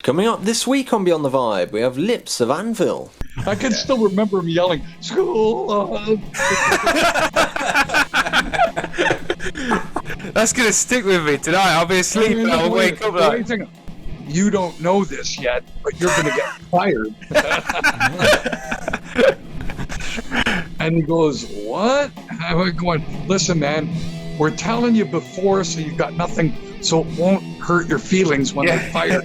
Coming up this week on Beyond the Vibe, we have Lips of Anvil. I can still remember him yelling, "School of..." That's going to stick with me tonight. I'll be asleep and I'll wake up like... You don't know this yet, but you're going to get fired. And he goes, "What?" I'm going, "Listen, man, we're telling you before so you've got nothing, so it won't hurt your feelings when I fire."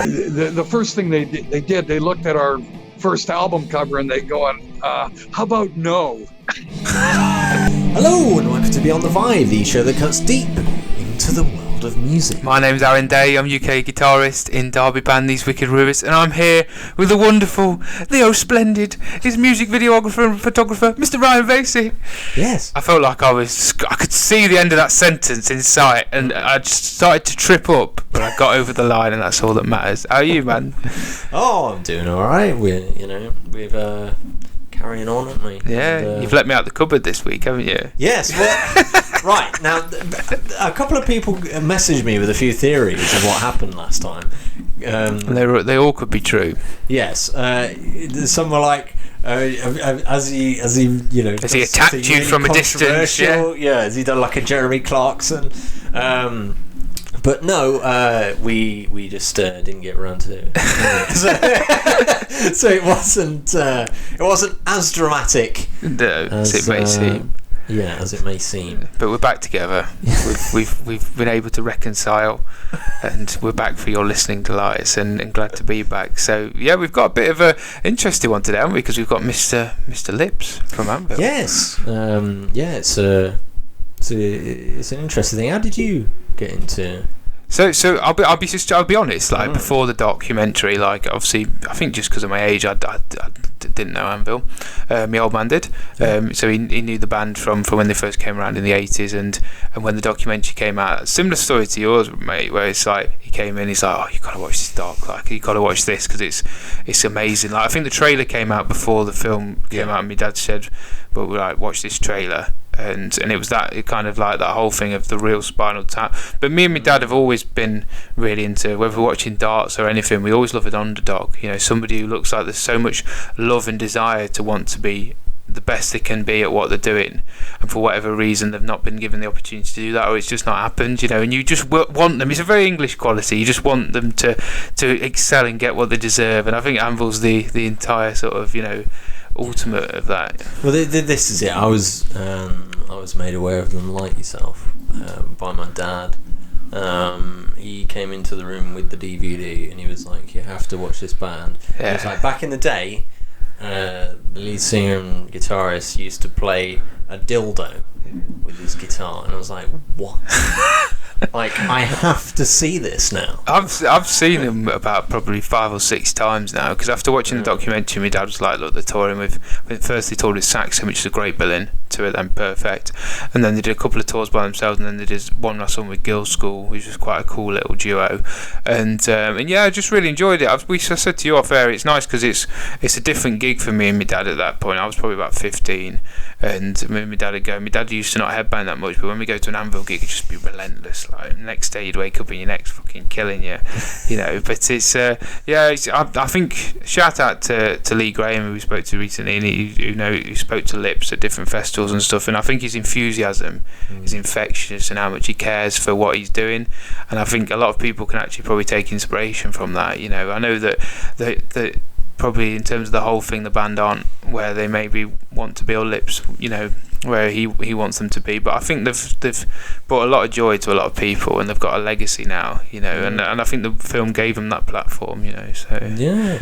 The first thing they did, they looked at our first album cover and they go, "How about no?" Hello and welcome to Beyond the Vibe, the show that cuts deep into the world of music. My name's Aaron Day, I'm UK guitarist in Derby band These Wicked Rivers, and I'm here with the wonderful, the splendid, his music videographer and photographer, Mr. Ryan Vasey. Yes. I felt like I could see the end of that sentence in sight, and I just started to trip up, but I got over the line, and that's all that matters. How are you, man? Oh, I'm doing alright. We've carrying on, aren't we? Yeah, and, you've let me out the cupboard this week, haven't you? Yes, well, right, now, a couple of people messaged me with a few theories of what happened last time. They all could be true. Yes, some were like, has he attacked you from a distance? Yeah, has he done like a Jeremy Clarkson? But no, we just didn't get around to it. So it wasn't as dramatic. No, as it may seem. Yeah, as it may seem. But we're back together. We've been able to reconcile, and we're back for your listening delights, and glad to be back. So yeah, we've got a bit of a interesting one today, haven't we? Because we've got Mr. Lips from Anvil. Yes. It's an interesting thing. How did you get into? So I'll be honest. Like before the documentary, like obviously, I think just because of my age, I didn't know Anvil. My old man did. So he knew the band from when they first came around in the 80s, and when the documentary came out, similar story to yours, mate. Where it's like he came in, he's like, "Oh, you gotta watch this doc. Like you gotta watch this because it's amazing." Like I think the trailer came out before the film came out, and my dad said, "But we're like, watch this trailer." And it was it kind of like that whole thing of the real Spinal Tap. But me and my dad have always been really into, whether we're watching darts or anything, we always love an underdog. You know, somebody who looks like there's so much love and desire to want to be the best they can be at what they're doing, and for whatever reason they've not been given the opportunity to do that, or it's just not happened. You know, and you just want them. It's a very English quality. You just want them to excel and get what they deserve. And I think Anvil's the entire sort of ultimate of that. Well, this is it. I was made aware of them like yourself by my dad. He came into the room with the DVD and he was like, "You have to watch this band." Yeah. It was like back in the day, the lead singer and guitarist used to play a dildo with his guitar, and I was like, "What?" Like, I have to see this now. I've seen him about probably 5 or 6 times now, because after watching the documentary, my dad was like, "Look, they're touring with..." I think first they toured with Saxon, which is a great billing, 2 of them perfect, and then they did a couple of tours by themselves, and then they did one last one with Girls' School, which was quite a cool little duo, and yeah, I just really enjoyed it. I said to you off air, it's nice because it's a different gig for me and my dad at that point. I was probably about 15, and me and my dad would go. My dad used to not headbang that much, but when we go to an Anvil gig, it'd just be relentless. Like next day you'd wake up and your neck's fucking killing you, But it's I think shout out to Lee Graham, who we spoke to recently, and he spoke to Lips at different festivals and stuff, and I think his enthusiasm is infectious, and how much he cares for what he's doing, and I think a lot of people can actually probably take inspiration from that. I know that probably in terms of the whole thing, the band aren't where they maybe want to be, or Lips, where he wants them to be, but I think they've brought a lot of joy to a lot of people, and they've got a legacy now, and I think the film gave them that platform, so yeah.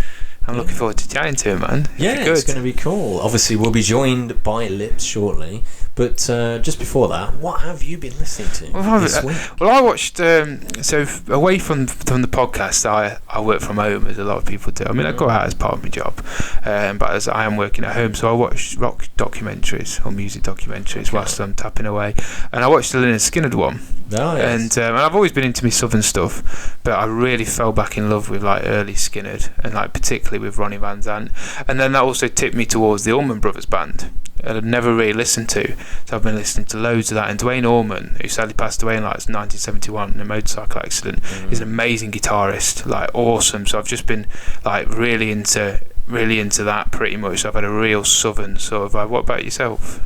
I'm looking forward to chatting to him, man. It's going to be cool. Obviously, we'll be joined by Lips shortly, but just before that, what have you been listening to this week? Well, I watched, so away from the podcast, I work from home, as a lot of people do. I mean, I go out as part of my job, but as I am working at home, so I watch rock documentaries or music documentaries whilst I'm tapping away, and I watched the Lynyrd Skynyrd one. Oh, yes. And I've always been into my southern stuff, but I really fell back in love with like early Skynyrd, and like particularly with Ronnie Van Zant, and then that also tipped me towards the Allman Brothers band. I'd never really listened to. So I've been listening to loads of that. And Dwayne Allman, who sadly passed away in like 1971 in a motorcycle accident, is an amazing guitarist, like awesome. So I've just been like really into that pretty much. So I've had a real southern sort of vibe. What about yourself?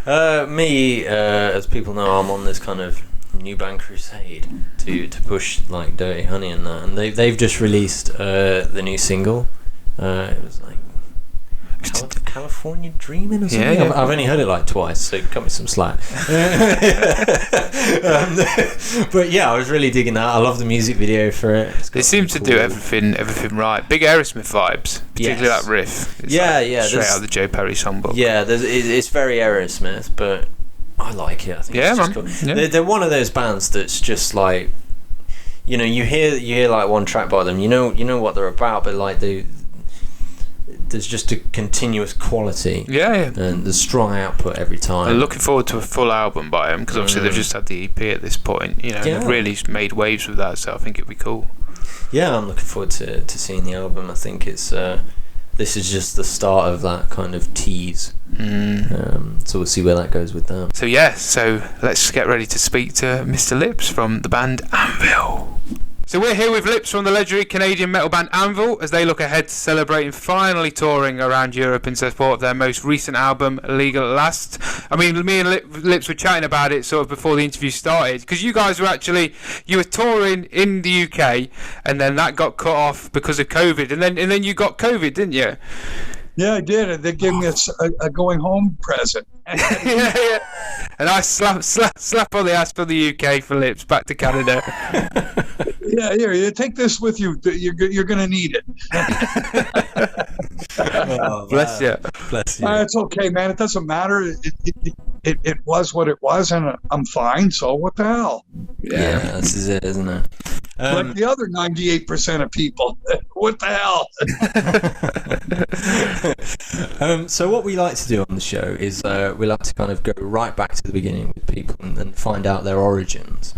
Me, as people know, I'm on this kind of new band crusade to push like Dirty Honey and that, and they've just released the new single. It was like California Dreaming or something. Yeah. I've only heard it like twice, so cut me some slack. But yeah, I was really digging that. I love the music video for it. They seem to do everything right. Big Aerosmith vibes, particularly that riff. It's straight out of the Joe Perry songbook. Yeah, it's very Aerosmith, but I like it. I think it's just cool. Yeah. They're one of those bands that's just like, you know, you hear like one track by them, you know what they're about, but like there's just a continuous quality. Yeah. And there's strong output every time. I'm looking forward to a full album by them, because obviously they've just had the EP at this point. You know, they've really made waves with that, so I think it'd be cool. Yeah, I'm looking forward to seeing the album. I think it's this is just the start of that kind of tease. So we'll see where that goes with that. So let's get ready to speak to Mr. Lips from the band Anvil. So we're here with Lips from the legendary Canadian metal band Anvil as they look ahead to celebrating finally touring around Europe in support of their most recent album, Legal at Last. I mean, me and Lips were chatting about it sort of before the interview started, because you guys were you were touring in the UK, and then that got cut off because of COVID, and then you got COVID, didn't you? Yeah, I did. They gave me a going home present. yeah. And I slap on the ass for the UK for Lips back to Canada. Yeah, here, you take this with you. You're going to need it. Bless you. It's okay, man. It doesn't matter. It was what it was, and I'm fine. So what the hell? Yeah, this is it, isn't it? Like the other 98% of people. What the hell? So what we like to do on the show is we like to kind of go right back to the beginning with people and find out their origins.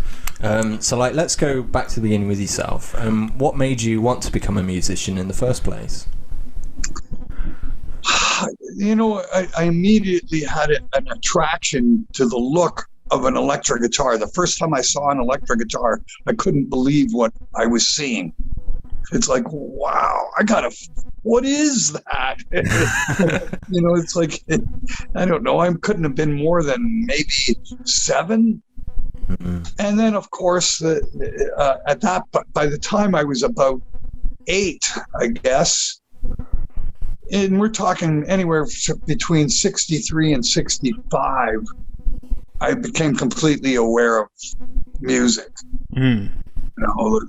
So let's go back to the beginning with yourself. What made you want to become a musician in the first place? You know, I immediately had an attraction to the look of an electric guitar. The first time I saw an electric guitar, I couldn't believe what I was seeing. It's like, wow, what is that? You know, it's like, I don't know, I couldn't have been more than maybe 7. Mm-hmm. And then, of course, by the time I was about 8, I guess, and we're talking anywhere between 63 and 65, I became completely aware of music. You know,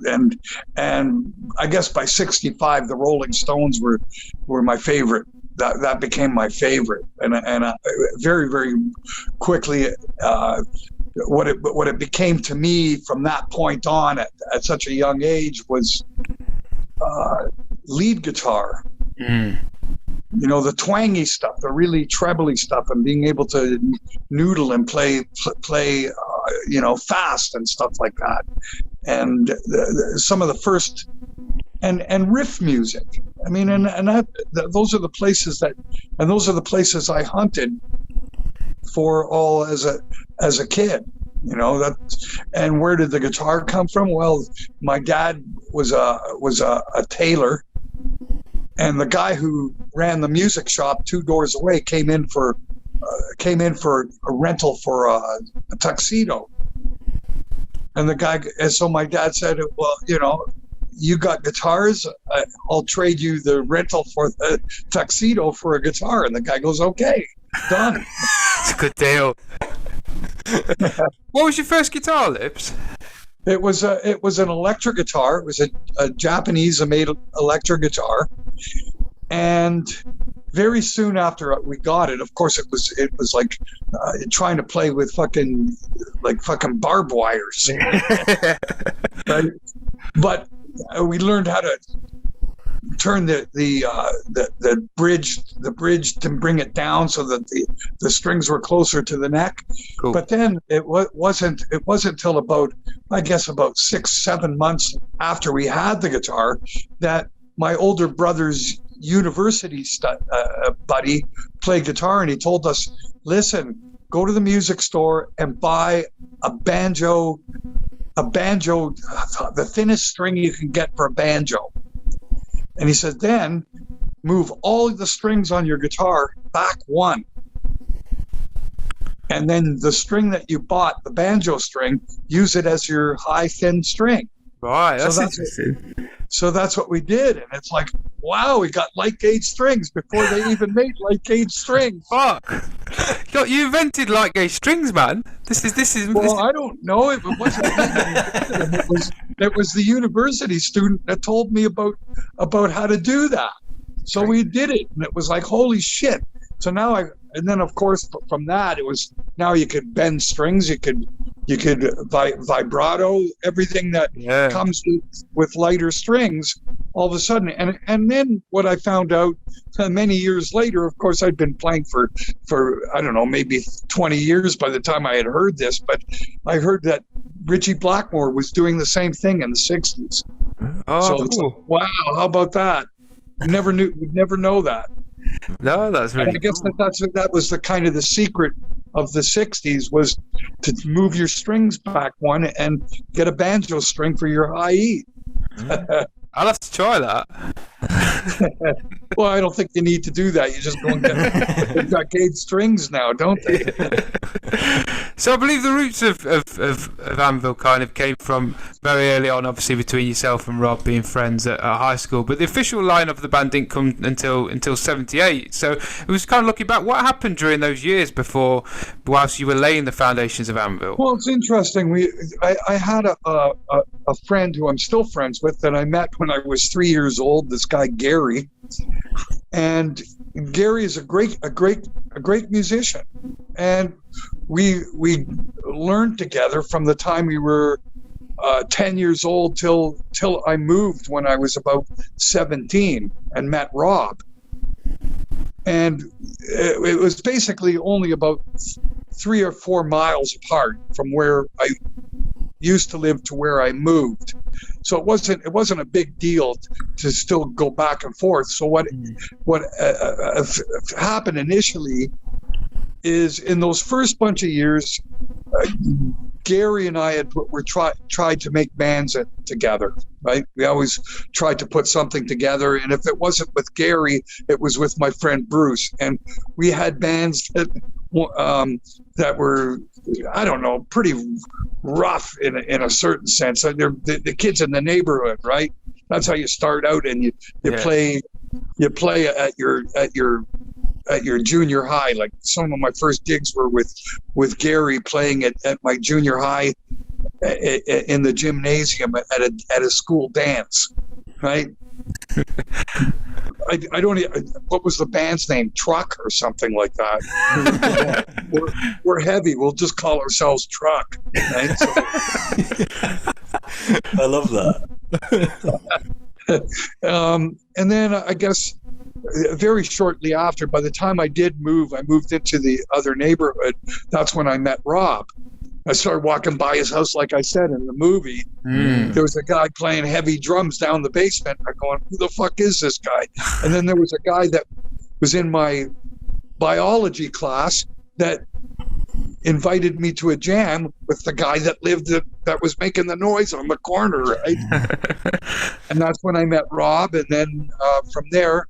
and I guess by 65, the Rolling Stones were my favorite. That became my favorite, and I, very, very quickly, what it became to me from that point on at such a young age was lead guitar. You know, the twangy stuff, the really trebly stuff, and being able to noodle and play you know, fast and stuff like that. And some of the first and riff music. I mean, those are the places I hunted for all as a kid. You know, and where did the guitar come from? Well, my dad was a tailor. And the guy who ran the music shop 2 doors away came in for a rental for a tuxedo. And so my dad said, well, you know, you got guitars, I'll trade you the rental for the tuxedo for a guitar. And the guy goes, okay, done. It's a good deal. What was your first guitar, Lips? It was an electric guitar. It was a Japanese-made electric guitar, and very soon after we got it, of course, it was like trying to play with fucking barbed wires, right? But we learned how to turn the bridge to bring it down so that the strings were closer to the neck. Cool. But then it wasn't till about 6-7 months after we had the guitar that my older brother's university buddy play guitar, and he told us, listen, go to the music store and buy a banjo, the thinnest string you can get for a banjo. And he said, then move all the strings on your guitar back one. And then the string that you bought, the banjo string, use it as your high thin string. Right, that's interesting. So that's what we did. And it's like, wow, we got light gauge strings before they even made light gauge strings. Fuck. You invented light gauge strings, man. This is. Well, I don't know. It wasn't. It was the university student that told me about how to do that. So we did it, and it was like, holy shit. So now and then of course from that it was, now you could bend strings, you could vibrato, everything that comes with lighter strings all of a sudden. And then what I found out many years later, of course I'd been playing for I don't know, maybe 20 years by the time I had heard this, but I heard that Ritchie Blackmore was doing the same thing in the 60s. Oh, so cool. It's like, wow, how about that? We'd never know that. No, that's really. And I guess cool. that was the kind of the secret of the 60s, was to move your strings back one and get a banjo string for your high E. I'll have to try that. Well, I don't think you need to do that. You just go and get. They've got gauge strings now, don't they? So I believe the roots of Anvil kind of came from very early on, obviously between yourself and Rob being friends at high school. But the official line of the band didn't come until 78. So it was kind of looking back. What happened during those years whilst you were laying the foundations of Anvil? Well, it's interesting. I had a friend who I'm still friends with that I met when I was 3 years old. This guy Gary, and Gary is a great musician, and we learned together from the time we were 10 years old till I moved when I was about 17 and met Rob. And it was basically only about 3 or 4 miles apart from where I used to live to where I moved. So it wasn't a big deal to still go back and forth. So what happened initially is, in those first bunch of years, Gary and I tried to make bands together, right? We always tried to put something together, and if it wasn't with Gary, it was with my friend Bruce, and we had bands that were, I don't know, pretty rough in a certain sense. They're the kids in the neighborhood, right? That's how you start out, and you play at your junior high. Like some of my first gigs were with Gary playing at my junior high in the gymnasium at a school dance, right? I don't. What was the band's name? Truck or something like that. we're heavy. We'll just call ourselves Truck. Right? So, I love that. And then I guess very shortly after, by the time I did move, I moved into the other neighborhood. That's when I met Rob. I started walking by his house, like I said in the movie. There was a guy playing heavy drums down the basement. I'm going, who the fuck is this guy? And then there was a guy that was in my biology class that invited me to a jam with the guy that that was making the noise on the corner, right? And that's when I met Rob. And then from there,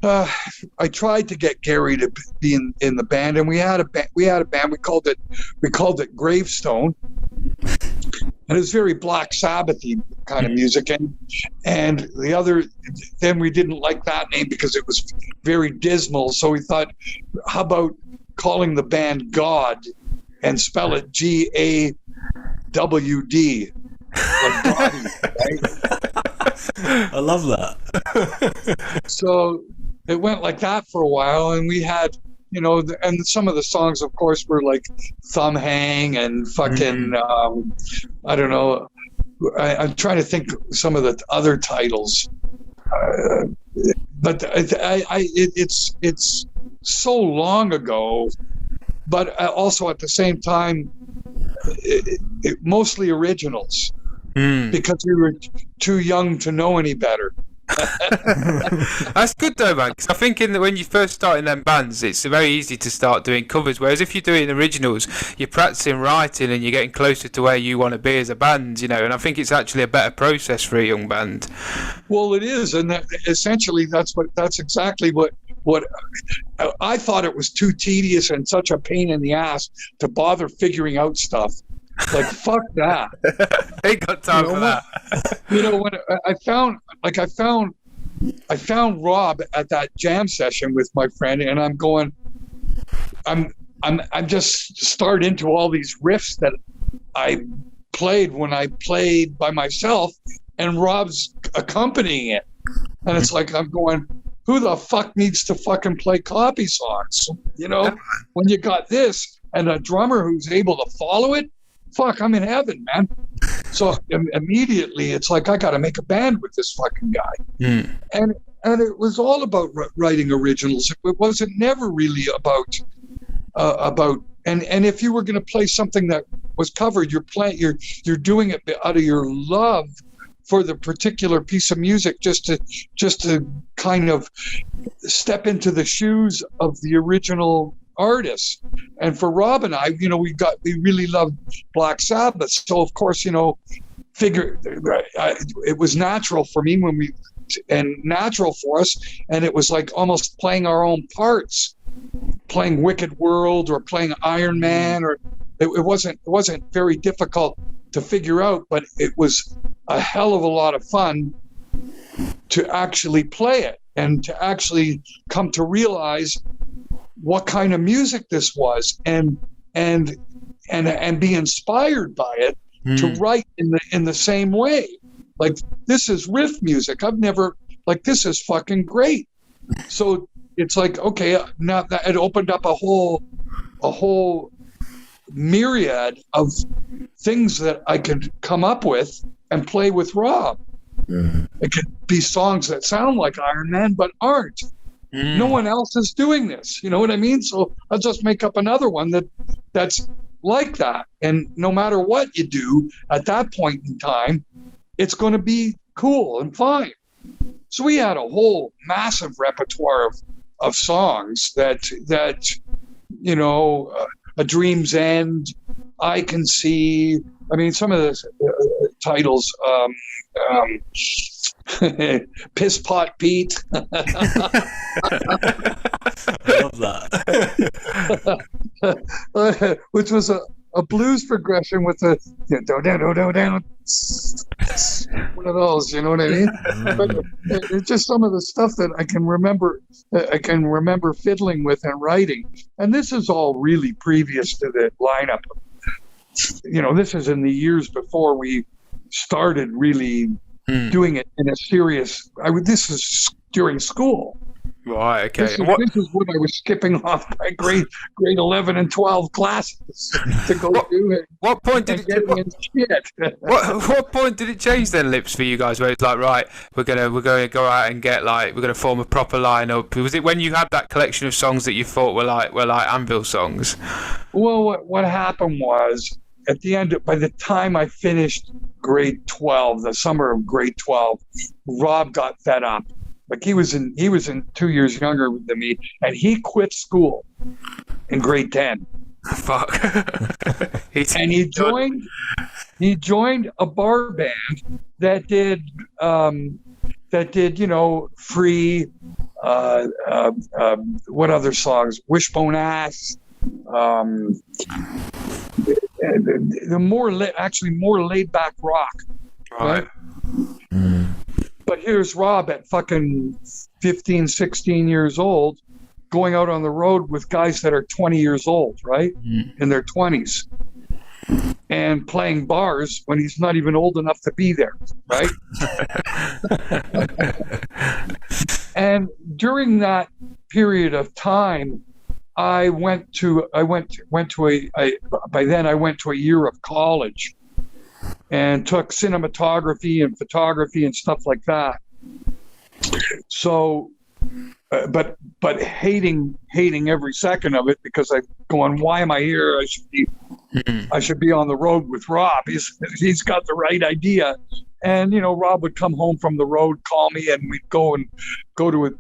I tried to get Gary to be in the band, and we had a band. We called it Gravestone, and it was very Black Sabbath-y kind of music. And the other, then we didn't like that name because it was very dismal. So we thought, how about calling the band God and spell it GAWD, like Gotti, right? I love that. So it went like that for a while, and we had, and some of the songs, of course, were like Thumb Hang and fucking, I don't know. I'm trying to think some of the other titles, but it's so long ago. But also at the same time, it mostly originals, because we were too young to know any better. That's good though, man. Because I think when you first start in them bands, it's very easy to start doing covers. Whereas if you're doing originals, you're practicing writing and you're getting closer to where you want to be as a band, you know. And I think it's actually a better process for a young band. Well, it is, and essentially that's exactly what I thought. It was too tedious and such a pain in the ass to bother figuring out stuff. Like, fuck that. Ain't got time for that. You know, when I found Rob at that jam session with my friend, and I'm going, I'm just start into all these riffs that I played when I played by myself, and Rob's accompanying it, and it's like I'm going, who the fuck needs to fucking play copy songs? You know, when you got this and a drummer who's able to follow it. Fuck, I'm in heaven, man. So immediately it's like, I got to make a band with this fucking guy. And it was all about writing originals. It wasn't never really about and if you were going to play something that was covered, you're doing it out of your love for the particular piece of music, just to kind of step into the shoes of the original artists. And for Rob and I, you know, we really loved Black Sabbath, so of course, you know, it was natural for me and natural for us, and it was like almost playing our own parts, playing Wicked World or playing Iron Man, or it wasn't very difficult to figure out, but it was a hell of a lot of fun to actually play it and to actually come to realize what kind of music this was, and be inspired by it to write in the same way. Like, this is riff music. I've never, like, this is fucking great. So it's like, okay, now that it opened up a whole myriad of things that I could come up with and play with Rob. It could be songs that sound like Iron Man but aren't. No one else is doing this, you know what I mean? So I'll just make up another one that's like that. And no matter what you do at that point in time, it's going to be cool and fine. So we had a whole massive repertoire of songs that you know, A Dream's End, I Can See. I mean, some of the titles, Piss Pot Pete. I love that. Which was a blues progression with a down. One of those, you know what I mean? But it's just some of the stuff that I can remember fiddling with and writing. And this is all really previous to the lineup. You know, this is in the years before we started really doing it in a serious. This is during school. Right. Okay. This is when I was skipping off my grade 11 and 12 classes to go do it. What point did What point did it change then, Lips, for you guys? Where it's like, right, we're gonna go out and get we're gonna form a proper lineup. Was it when you had that collection of songs that you thought were like Anvil songs? Well, what happened was, at the end, by the time I finished grade 12, the summer of grade 12, Rob got fed up. Like, he was in 2 years younger than me, and he quit school in grade 10. Fuck. And he joined a bar band that did you know, Free, what other songs? Wishbone Ass. The more laid back rock, right? But here's Rob at fucking 15, 16 years old, going out on the road with guys that are 20 years old, right? In their 20s, and playing bars when he's not even old enough to be there, right? And during that period of time, I went to a year of college and took cinematography and photography and stuff like that. So but hating every second of it, because I'm going, why am I here? I should be on the road with Rob. He's got the right idea. And Rob would come home from the road, call me, and we'd go to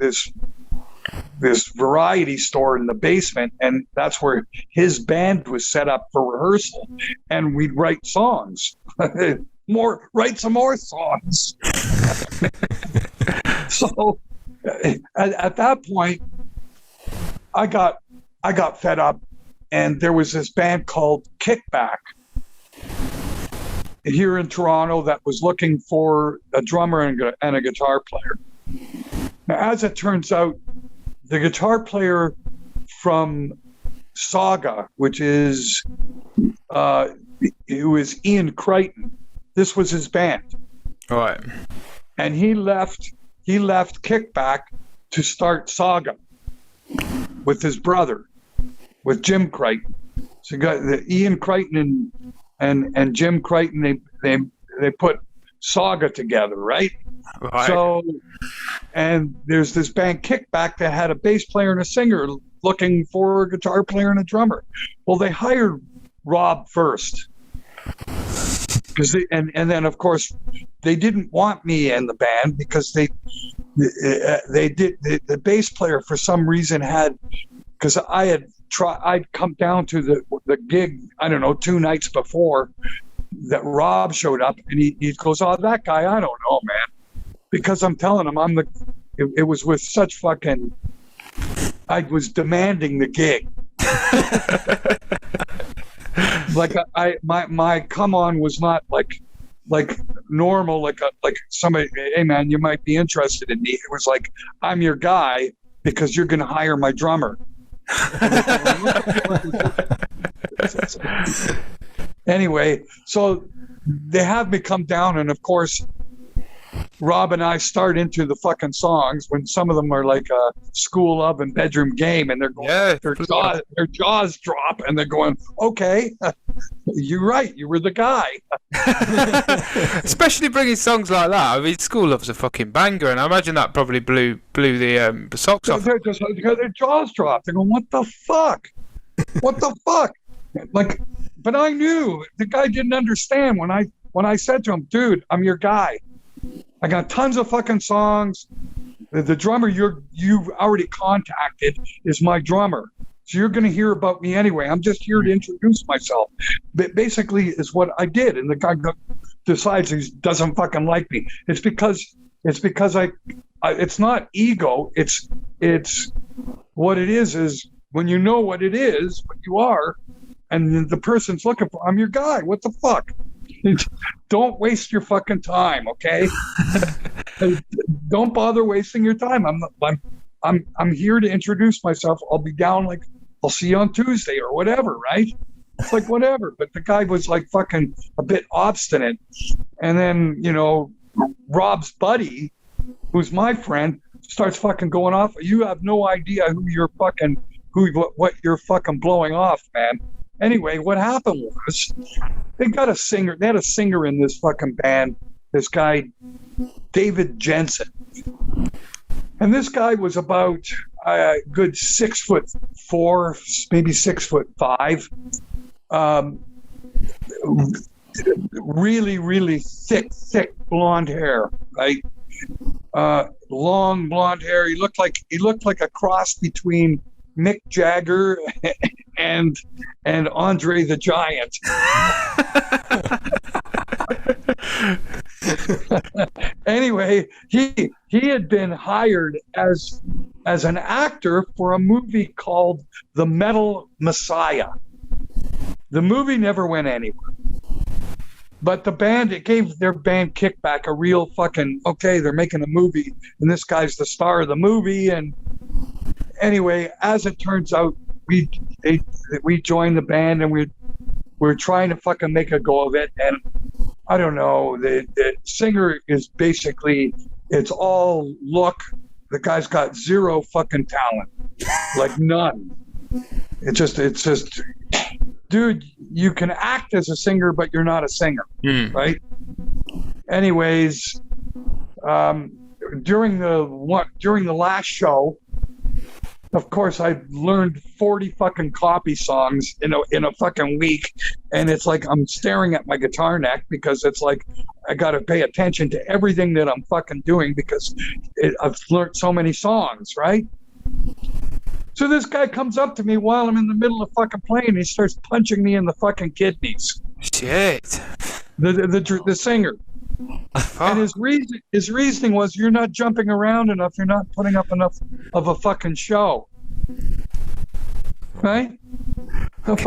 this variety store in the basement, and that's where his band was set up for rehearsal, and we'd write songs. Write some more songs. So at that point, I got fed up, and there was this band called Kickback here in Toronto that was looking for a drummer and a guitar player. Now, as it turns out, the guitar player from Saga, which is who is Ian Crichton, this was his band. All right. And he left Kickback to start Saga with his brother, with Jim Crichton. So you got the Ian Crichton and Jim Crichton. They put Saga together, right? Right. So, and there's this band Kickback that had a bass player and a singer looking for a guitar player and a drummer. Well, they hired Rob first, because and then of course they didn't want me in the band, because the bass player for some reason had, because I'd come down to the gig, I don't know, 2 nights before that Rob showed up, and he goes, "Oh, that guy, I don't know, man," because I'm telling him it was with such fucking, I was demanding the gig. Like my come on was not like normal, like somebody, "Hey man, you might be interested in me." It was like, "I'm your guy because you're going to hire my drummer." Anyway, so they have me come down, and of course Rob and I start into the fucking songs when some of them are like a School of and Bedroom Game, and they're going, their jaws drop, and they're going, "Okay, you're right, you were the guy." Especially bringing songs like that. I mean, School Love's a fucking banger, and I imagine that probably blew the socks off. Their jaws dropped. They're going, "What the fuck? What the fuck?" Like, but I knew the guy didn't understand when I said to him, "Dude, I'm your guy. I got tons of fucking songs. The drummer you've already contacted is my drummer. So you're going to hear about me anyway. I'm just here to introduce myself." But basically is what I did. And the guy decides he doesn't fucking like me. It's because I it's not ego. It's what it is when you know what it is, what you are, and the person's looking for, "I'm your guy. What the fuck?" Don't waste your fucking time, okay? Don't bother wasting your time. I'm here to introduce myself. I'll be down, like, I'll see you on Tuesday or whatever, right? It's like, whatever. But the guy was like fucking a bit obstinate. And then, Rob's buddy, who's my friend, starts fucking going off. "You have no idea what you're fucking blowing off, man." Anyway, what happened was they had a singer in this fucking band, this guy, David Jensen. And this guy was about a good 6'4", maybe 6'5". Really, really thick blonde hair, right? Long blonde hair. He looked like a cross between Mick Jagger and Andre the Giant. Anyway, he had been hired as an actor for a movie called The Metal Messiah. The movie never went anywhere. But it gave their band Kickback a real fucking, okay, they're making a movie, and this guy's the star of the movie. And anyway, as it turns out, we joined the band, and we're trying to fucking make a go of it. And I don't know, the singer is basically, it's all look. The guy's got zero fucking talent, like none. It's just, dude, you can act as a singer, but you're not a singer, right? Anyways, during the last show, of course, I learned 40 fucking copy songs in a fucking week, and it's like I'm staring at my guitar neck because it's like I got to pay attention to everything that I'm fucking doing because I've learned so many songs, right? So this guy comes up to me while I'm in the middle of fucking playing. And he starts punching me in the fucking kidneys. Shit. The singer. And his reasoning was, you're not jumping around enough. You're not putting up enough of a fucking show, right? What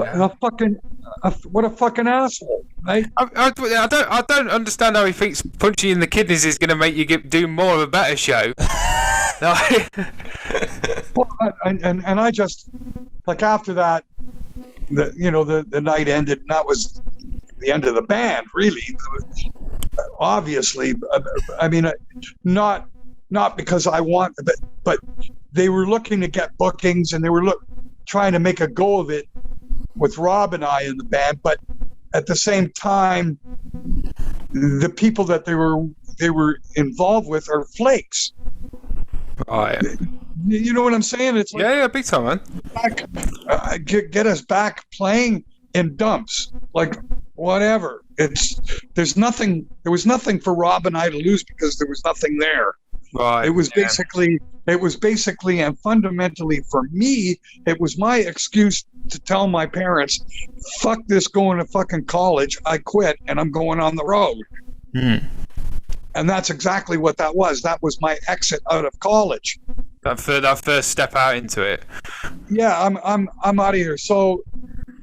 a fucking asshole, right? I don't understand how he thinks punching you in the kidneys is going to make you do more of a better show. Well, and I just, like, after that, the night ended, and that was the end of the band, really. Obviously, I mean, not because I want, but they were looking to get bookings, and they were trying to make a go of it with Rob and I in the band. But at the same time, the people that they were involved with are flakes. Right. You know what I'm saying? It's like, yeah, big time, man. Get us back playing in dumps, like whatever. There was nothing for Rob and I to lose because there was nothing there. Right. It was basically, and fundamentally for me, it was my excuse to tell my parents, fuck this going to fucking college. I quit and I'm going on the road. Mm. And that's exactly what that was. That was my exit out of college. That first step out into it. Yeah, I'm out of here. So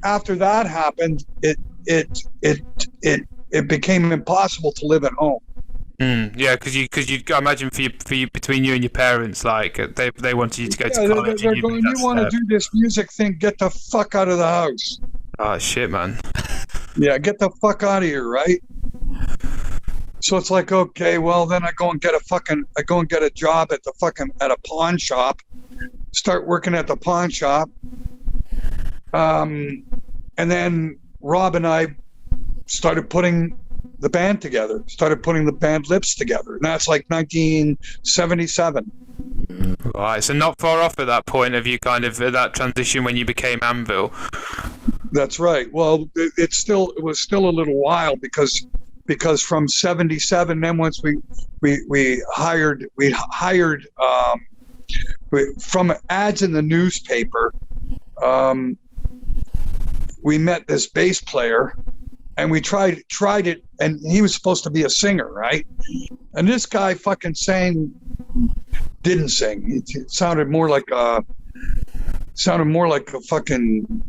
after that happened, it became impossible to live at home. Yeah, because you I imagine for you between you and your parents, like they wanted you to go to college. They're going, you want to do this music thing? Get the fuck out of the house. Oh shit, man. Yeah, get the fuck out of here, right? So it's like, okay, well then I go and get a job at a pawn shop, start working at the pawn shop. And then Rob and I started putting the band together, started putting the band Lips together. And that's like 1977. Right, so not far off at that point of you kind of at that transition when you became Anvil. That's right. Well, it was still a little while because from 77, then once we hired from ads in the newspaper, we met this bass player and we tried it, and he was supposed to be a singer, right? And this guy fucking didn't sing. It sounded more like a fucking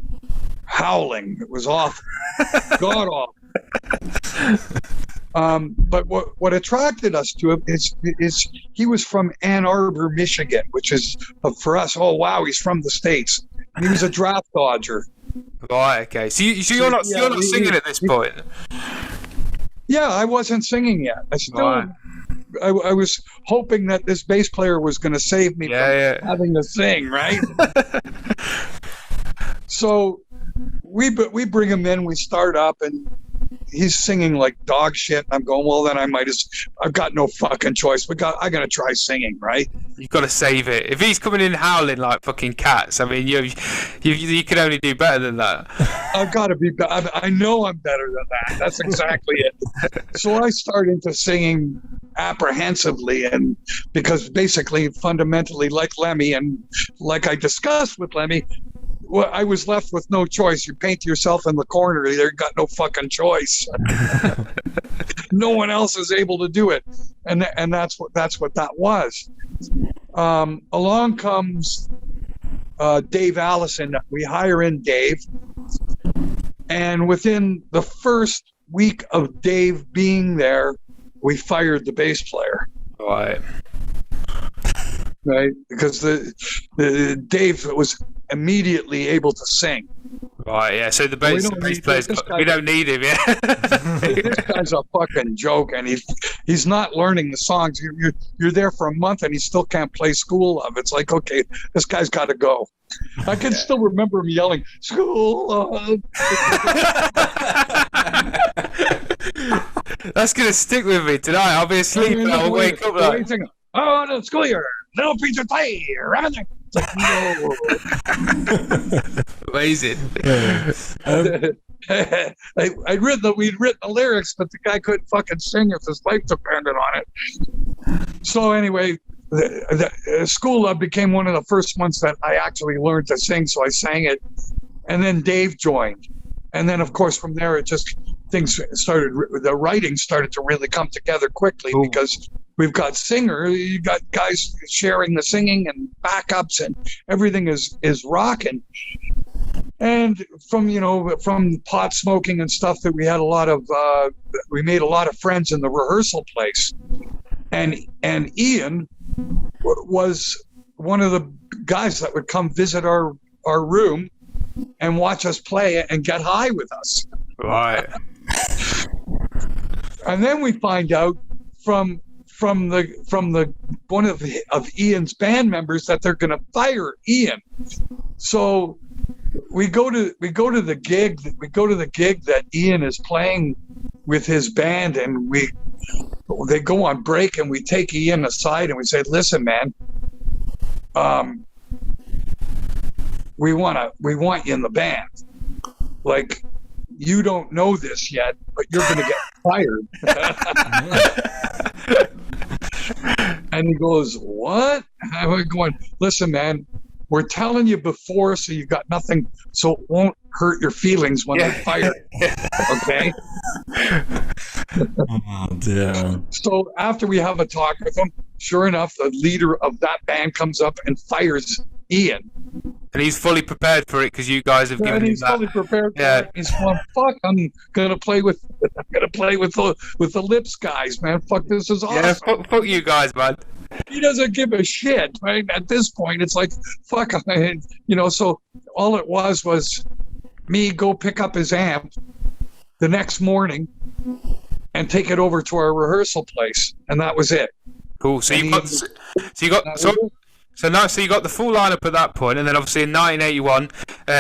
howling. It was awful. God awful. But what attracted us to him is he was from Ann Arbor, Michigan, which is for us. Oh wow, he's from the States. And he was a draft dodger. Right. Okay. So you're not singing at this point. Yeah, I wasn't singing yet. I was hoping that this bass player was going to save me from having to sing, right? So we bring him in, we start up, and he's singing like dog shit. And I'm going, well, then I've got no fucking choice. I got to try singing, right? You've got to save it. If he's coming in howling like fucking cats, I mean, you can only do better than that. I've got to be better. I know I'm better than that. That's exactly it. So I start into singing apprehensively, and because basically, fundamentally, like Lemmy, and like I discussed with Lemmy, well, I was left with no choice. You paint yourself in the corner. You got no fucking choice. No one else is able to do it, and that's what that was. Along comes Dave Allison. We hire in Dave, and within the first week of Dave being there, we fired the bass player. Right, because the Dave was immediately able to sing. Right, yeah. So the bass players, we don't need him. Yeah. This guy's a fucking joke, and he's not learning the songs. You're there for a month, and he still can't play School Love. It's like, okay, this guy's got to go. I can still remember him yelling, "School Love." That's gonna stick with me tonight. I'll be asleep and I'll wake up like. oh, the school year, little preacher play, everything. It's like, no. Amazing. We'd written the lyrics, but the guy couldn't fucking sing if his life depended on it. So anyway, the School Love became one of the first ones that I actually learned to sing, so I sang it. And then Dave joined. And then, of course, from there, the writing started to really come together quickly. Ooh. Because we've got you got guys sharing the singing and backups, and everything is rocking. And from pot smoking and stuff, that we made a lot of friends in the rehearsal place. And Ian was one of the guys that would come visit our room and watch us play and get high with us. Right. And then we find out from the one of Ian's band members that they're going to fire Ian. So we go to the gig that Ian is playing with his band, and they go on break, and we take Ian aside and we say, "Listen, man, we want you in the band. Like, you don't know this yet, but you're going to get fired." And he goes, "What?" And we're going, "Listen, man, we're telling you before, so you got nothing, so it won't hurt your feelings when they fire you. Okay?" Oh, dear. So after we have a talk with him, sure enough, the leader of that band comes up and fires Ian. And he's fully prepared for it because you guys have given him that. He's fully prepared for it. He's going, "Fuck, I'm gonna play with the Lips guys, man. Fuck, this is awesome." Yeah, fuck you guys, man. He doesn't give a shit, right? At this point, it's like, fuck, so all it was me go pick up his amp the next morning and take it over to our rehearsal place, and that was it. Cool. So you got the full lineup at that point, and then obviously in 1981,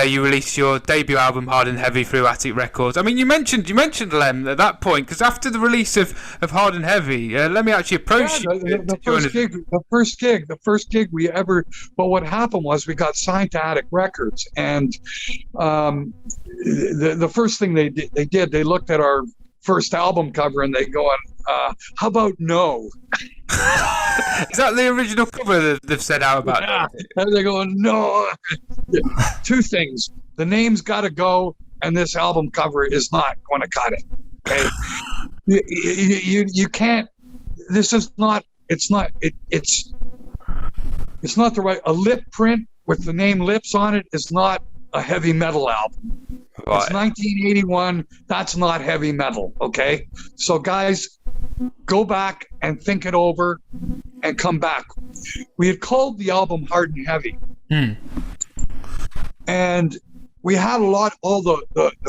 you released your debut album, Hard and Heavy, through Attic Records. I mean, you mentioned Lem at that point, because after the release of Hard and Heavy, let me actually approach you. The first gig we ever. Well, what happened was we got signed to Attic Records, and the first thing they did, they looked at our first album cover and they go, "How about No?" Is that the original cover that they've said out about? Yeah. And they go, "No." Two things: the name's got to go, and this album cover is not going to cut it. Okay, you can't. This is not. It's not the right. A lip print with the name Lips on it is not a heavy metal album. Right. It's 1981. That's not heavy metal. Okay, so guys, go back and think it over and come back. We had called the album Hard and Heavy. And we had all the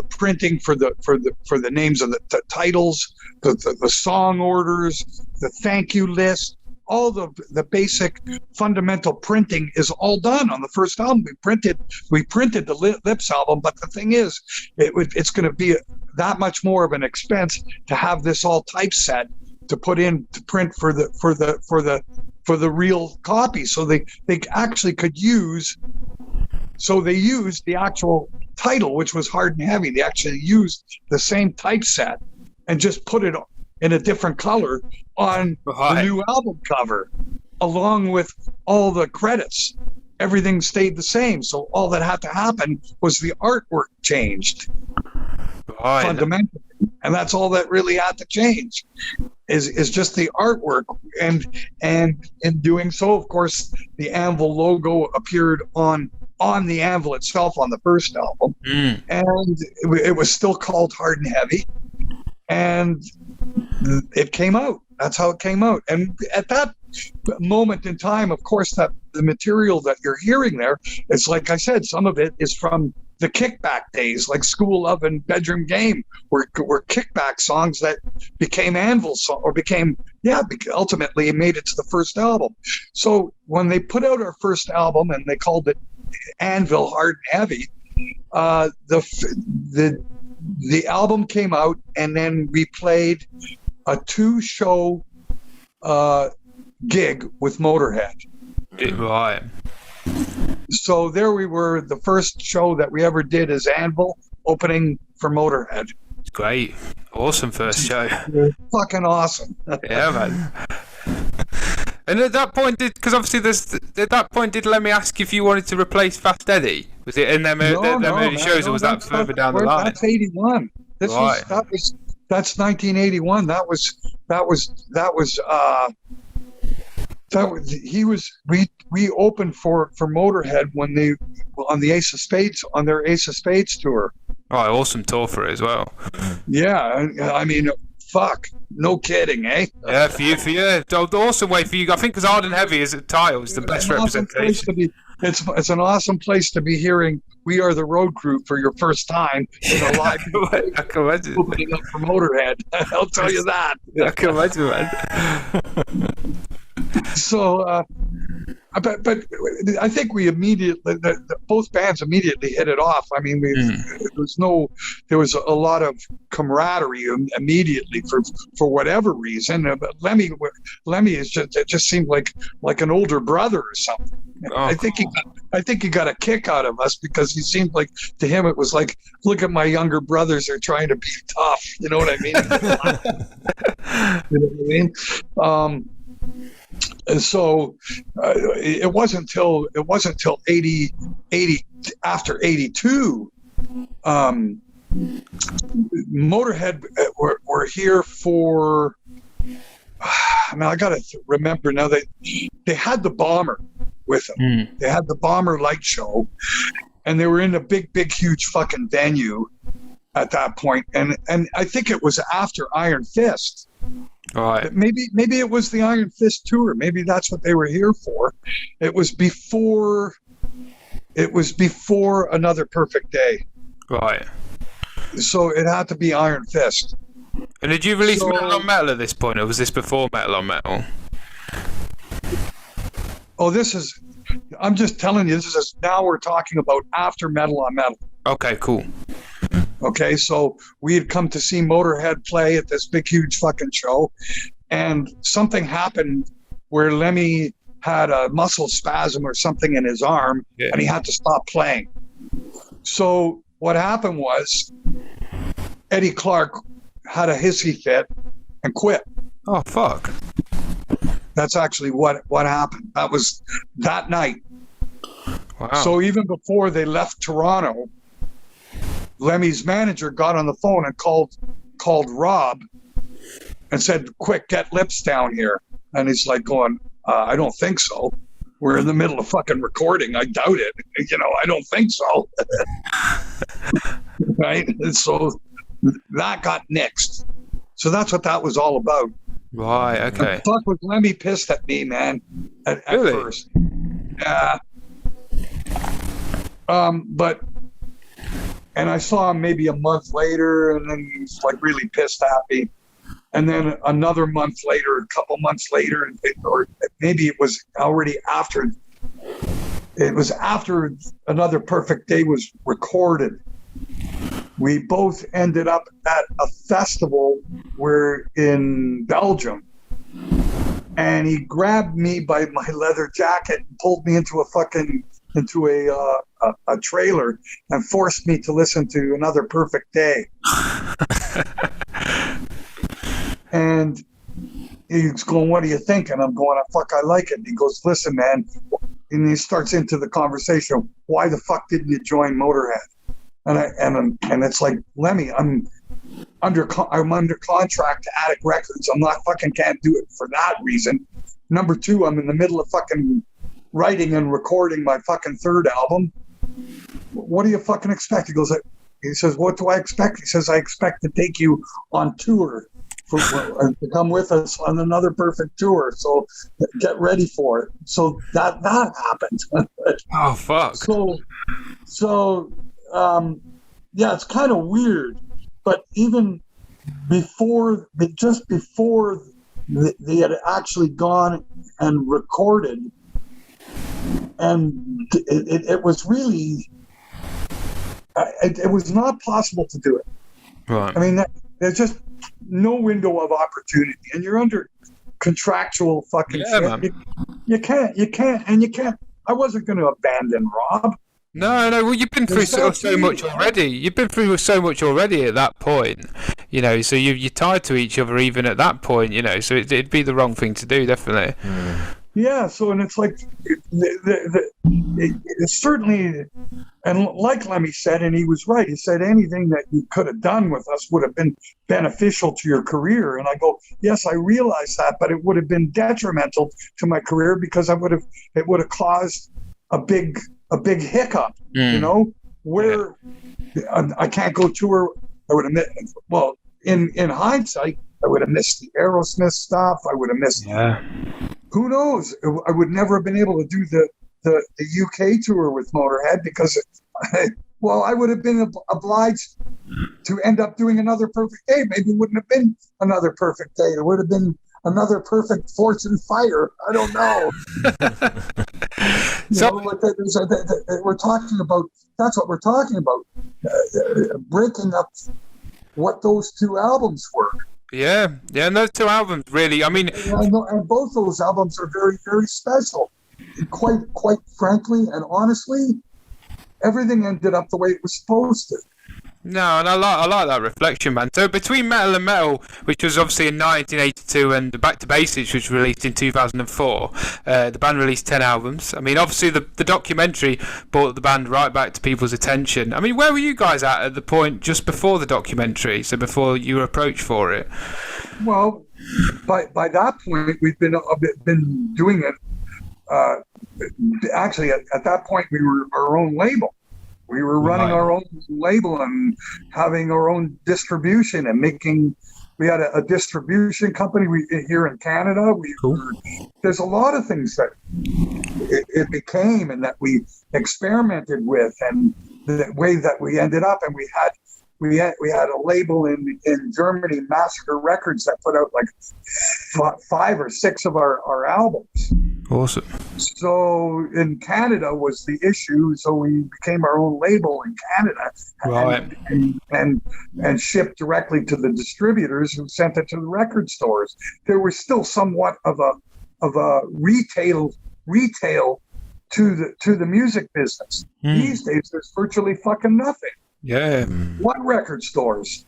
printing for the names of the titles, the song orders, the thank you list. All the basic fundamental printing is all done on the first album. We printed the Lips album, but the thing is, it's going to be that much more of an expense to have this all typeset to put in to print for the real copy. So they actually could use. So they used the actual title, which was Hard and Heavy. They actually used the same typeset and just put it in a different color on the new album cover, along with all the credits. Everything stayed the same. So all that had to happen was the artwork changed fundamentally. And that's all that really had to change is just the artwork. And in doing so, of course, the Anvil logo appeared on the Anvil itself on the first album. And it was still called Hard and Heavy. And it came out. That's how it came out. And at that moment in time, of course, that the material that you're hearing there, it's like I said, some of it is from the kickback days, like School Love and Bedroom Game, were kickback songs that became Anvil song, or ultimately made it to the first album. So when they put out our first album and they called it Anvil Hard and Heavy, the album came out, and then we played a 2-show gig with Motorhead. Right. So there we were. The first show that we ever did is Anvil, opening for Motorhead. Great. Awesome first show. Fucking awesome. Yeah, man. And at that point, because obviously at that point, did Lemmy ask if you wanted to replace Fast Eddie? Was it in them early shows, or was that further down the line? That's 81. Right. That's 1981. We opened for Motorhead when they on the Ace of Spades on their Ace of Spades tour. Oh, awesome tour for it as well. Yeah, I mean, fuck, no kidding, eh? Yeah, for you, the awesome way for you. I think because Hard and Heavy is a title, is the best representation. It's an awesome place to be hearing "We Are the Road Crew" for your first time in a live I can imagine. opening up for Motorhead. I'll tell you that. I can imagine, man. So, but I think we immediately, both bands immediately hit it off. I mean, there was a lot of camaraderie immediately for whatever reason. But Lemmy is just seemed like an older brother or something. Oh, I think he got a kick out of us because he seemed like, to him it was like, look at my younger brothers, they're trying to be tough. You know what I mean? You know what I mean? And so it wasn't till 80 after 82 Motorhead were here for I gotta remember now, they had the Bomber with them. They had the Bomber light show, and they were in a big huge fucking venue at that point, and I think it was after Iron Fist. Right. Maybe it was the Iron Fist tour. Maybe that's what they were here for. It was before Another Perfect Day. Right. So it had to be Iron Fist. And did you release Metal on Metal at this point, or was this before Metal on Metal? Oh, I'm just telling you, now we're talking about after Metal on Metal. Okay, cool. Okay, so we had come to see Motorhead play at this big, huge fucking show, and something happened where Lemmy had a muscle spasm or something in his arm, and he had to stop playing. So what happened was Eddie Clark had a hissy fit and quit. Oh, fuck. That's actually what happened. That was that night. Wow. So even before they left Toronto, Lemmy's manager got on the phone and called Rob and said, quick, get Lips down here. And he's like going, I don't think so. We're in the middle of fucking recording. I doubt it. I don't think so. Right? And so that got nixed. So that's what that was all about. Right, okay. And fuck, was Lemmy pissed at me, man, at first. Yeah. And I saw him maybe a month later, and then he was like really pissed at me. And then another month later, a couple months later, or maybe it was already after. It was after Another Perfect Day was recorded. We both ended up at a festival in Belgium, and he grabbed me by my leather jacket and pulled me into a trailer and forced me to listen to Another Perfect Day. And he's going, what do you think? And I'm going, fuck, I like it. And he goes, listen, man. And he starts into the conversation. Why the fuck didn't you join Motorhead? And it's like, Lemmy, I'm under contract to Attic Records. I'm not fucking can't do it for that reason. Number two, I'm in the middle of fucking writing and recording my fucking third album. What do you fucking expect? He says, what do I expect? He says, I expect to take you on tour to come with us on Another Perfect tour. So get ready for it. So that happened. Oh, fuck. So yeah, it's kind of weird, but even just before they had actually gone and recorded, and it was really, it was not possible to do it. Right. I mean, there's just no window of opportunity, and you're under contractual fucking Yeah, shit. man. You can't. I wasn't going to abandon Rob. No. Well, you've been through so much already. You've been through so much already at that point, you know. So you're tied to each other even at that point, you know. So it'd be the wrong thing to do, definitely. Yeah. So, and it's like, it's certainly, and like Lemmy said, and he was right. He said anything that you could have done with us would have been beneficial to your career. And I go, yes, I realize that, but it would have been detrimental to my career because it would have caused a big hiccup, you know, where I can't go tour. I would have missed, well, in hindsight, I would have missed the Aerosmith stuff. I would have missed, who knows? I would never have been able to do the UK tour with Motorhead because, I would have been obliged to end up doing Another Perfect Day. Maybe it wouldn't have been Another Perfect Day. It would have been Another Perfect Fortune Fire. I don't know. We're talking about, that's what we're talking about, breaking up what those two albums were. Yeah, and those two albums really, I mean... And both those albums are very, very special. Quite frankly and honestly, everything ended up the way it was supposed to. No, and I like that reflection, man. So between Metal and Metal, which was obviously in 1982, and Back to Basics, which was released in 2004, the band released 10 albums. I mean, obviously the documentary brought the band right back to people's attention. I mean, where were you guys at the point just before the documentary, so before you were approached for it? Well, by that point, we'd been doing it. Actually, at that point, we were our own label. We were running our own label and having our own distribution and making. We had a distribution company here in Canada. There's a lot of things that it became and that we experimented with, and the way that we ended up. And we had a label in Germany, Massacre Records, that put out like 5 or 6 of our albums. Awesome. So in Canada was the issue. So we became our own label in Canada, right, and shipped directly to the distributors who sent it to the record stores. There was still somewhat of a retail to the music business. These days, there's virtually fucking nothing. Yeah. What record stores?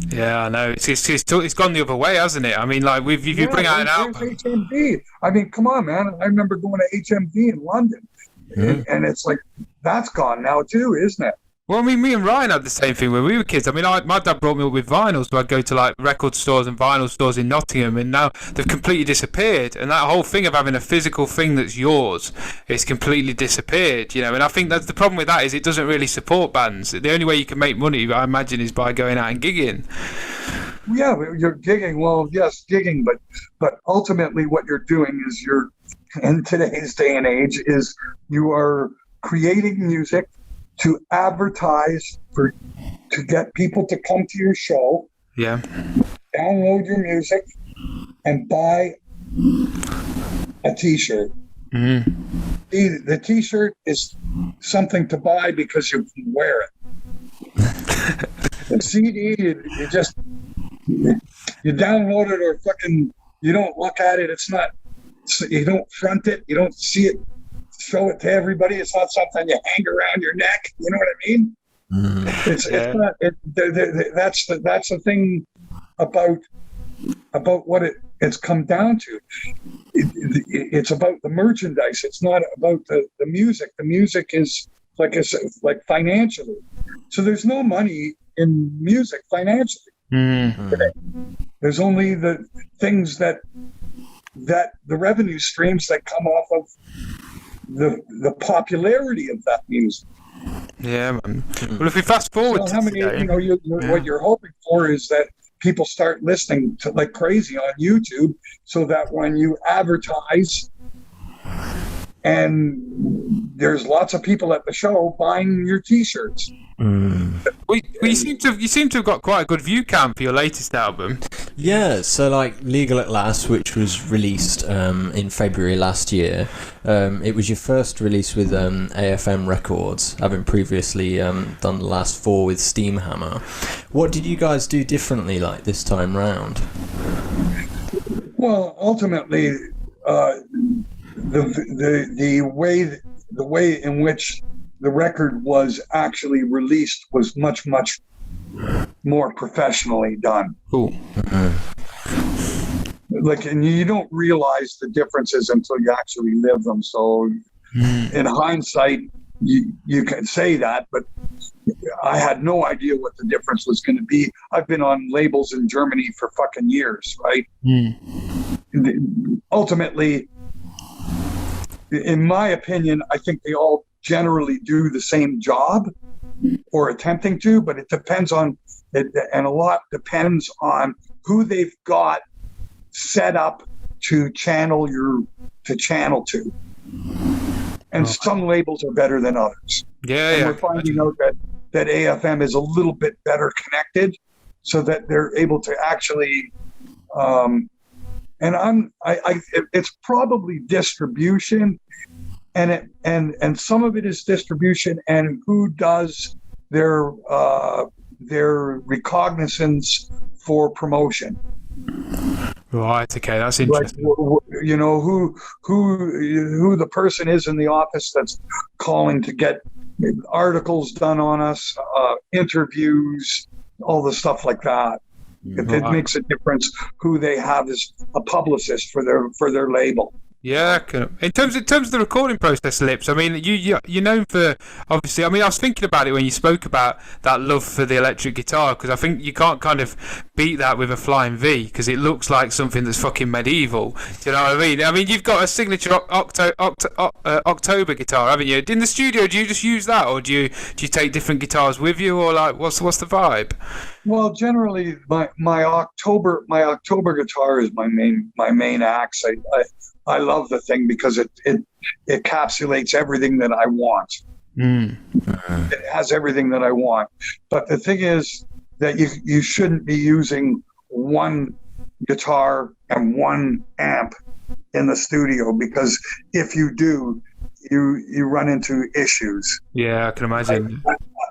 Yeah, I know. It's gone the other way, hasn't it? I mean, like, if you bring out an album... HMV. I mean, come on, man. I remember going to HMV in London. And it's like, that's gone now too, isn't it? Well, I mean, me and Ryan had the same thing when we were kids. I mean, my dad brought me up with vinyls, so I'd go to like record stores and vinyl stores in Nottingham, and now they've completely disappeared. And that whole thing of having a physical thing that's yours, it's completely disappeared, you know. And I think that's the problem with that, is it doesn't really support bands. The only way you can make money, I imagine, is by going out and gigging. Yeah, you're gigging. Well, yes, gigging, but ultimately what you're doing is in today's day and age, is you are creating music to advertise to get people to come to your show. Yeah. Download your music and buy a T-shirt. Mm-hmm. The T-shirt is something to buy because you can wear it. The CD, you download it, or fucking, you don't look at it. It's not, you don't front it. You don't see it. Show it to everybody. It's not something you hang around your neck. You know what I mean? It's not. That's the thing about what it's come down to. It's about the merchandise. It's not about the music. The music is like financially. So there's no money in music financially. Mm-hmm. There's only the things that the revenue streams that come off of the popularity of that music. Yeah, man. Well, if we fast forward, so what you're hoping for is that people start listening to like crazy on YouTube, so that when you advertise, and there's lots of people at the show buying your T-shirts. Well, you seem to have got quite a good view count for your latest album. Yeah, so like Legal at Last, which was released in February last year, it was your first release with AFM Records, having previously done the last 4 with Steamhammer. What did you guys do differently like this time round? Well, ultimately, the way in which the record was actually released was much more professionally done. Cool. Like, and you don't realize the differences until you actually live them. So, in hindsight, you can say that, but I had no idea what the difference was going to be. I've been on labels in Germany for fucking years, right? Ultimately, in my opinion, I think they all generally do the same job or attempting to, but it depends on it, and a lot depends on who they've got set up to channel to. And some labels are better than others. And we're finding out that AFM is a little bit better connected, so that they're able to actually. It's probably distribution, and some of it is distribution and who does their recognizance for promotion. Right. Okay, that's interesting. Like, you know, who the person is in the office that's calling to get articles done on us, interviews, all the stuff like that. It makes a difference who they have as a publicist for their label. Yeah, in terms of the recording process, Lips. I mean, you're known for, obviously. I mean, I was thinking about it when you spoke about that love for the electric guitar, because I think you can't kind of beat that with a Flying V, because it looks like something that's fucking medieval. Do you know what I mean? I mean, you've got a signature October guitar, haven't you? In the studio, do you just use that, or do you take different guitars with you, or like what's the vibe? Well, generally, my October guitar is my main axe. I love the thing because it encapsulates everything that I want. It has everything that I want. But the thing is that you shouldn't be using one guitar and one amp in the studio, because if you do, you run into issues. Yeah, I can imagine.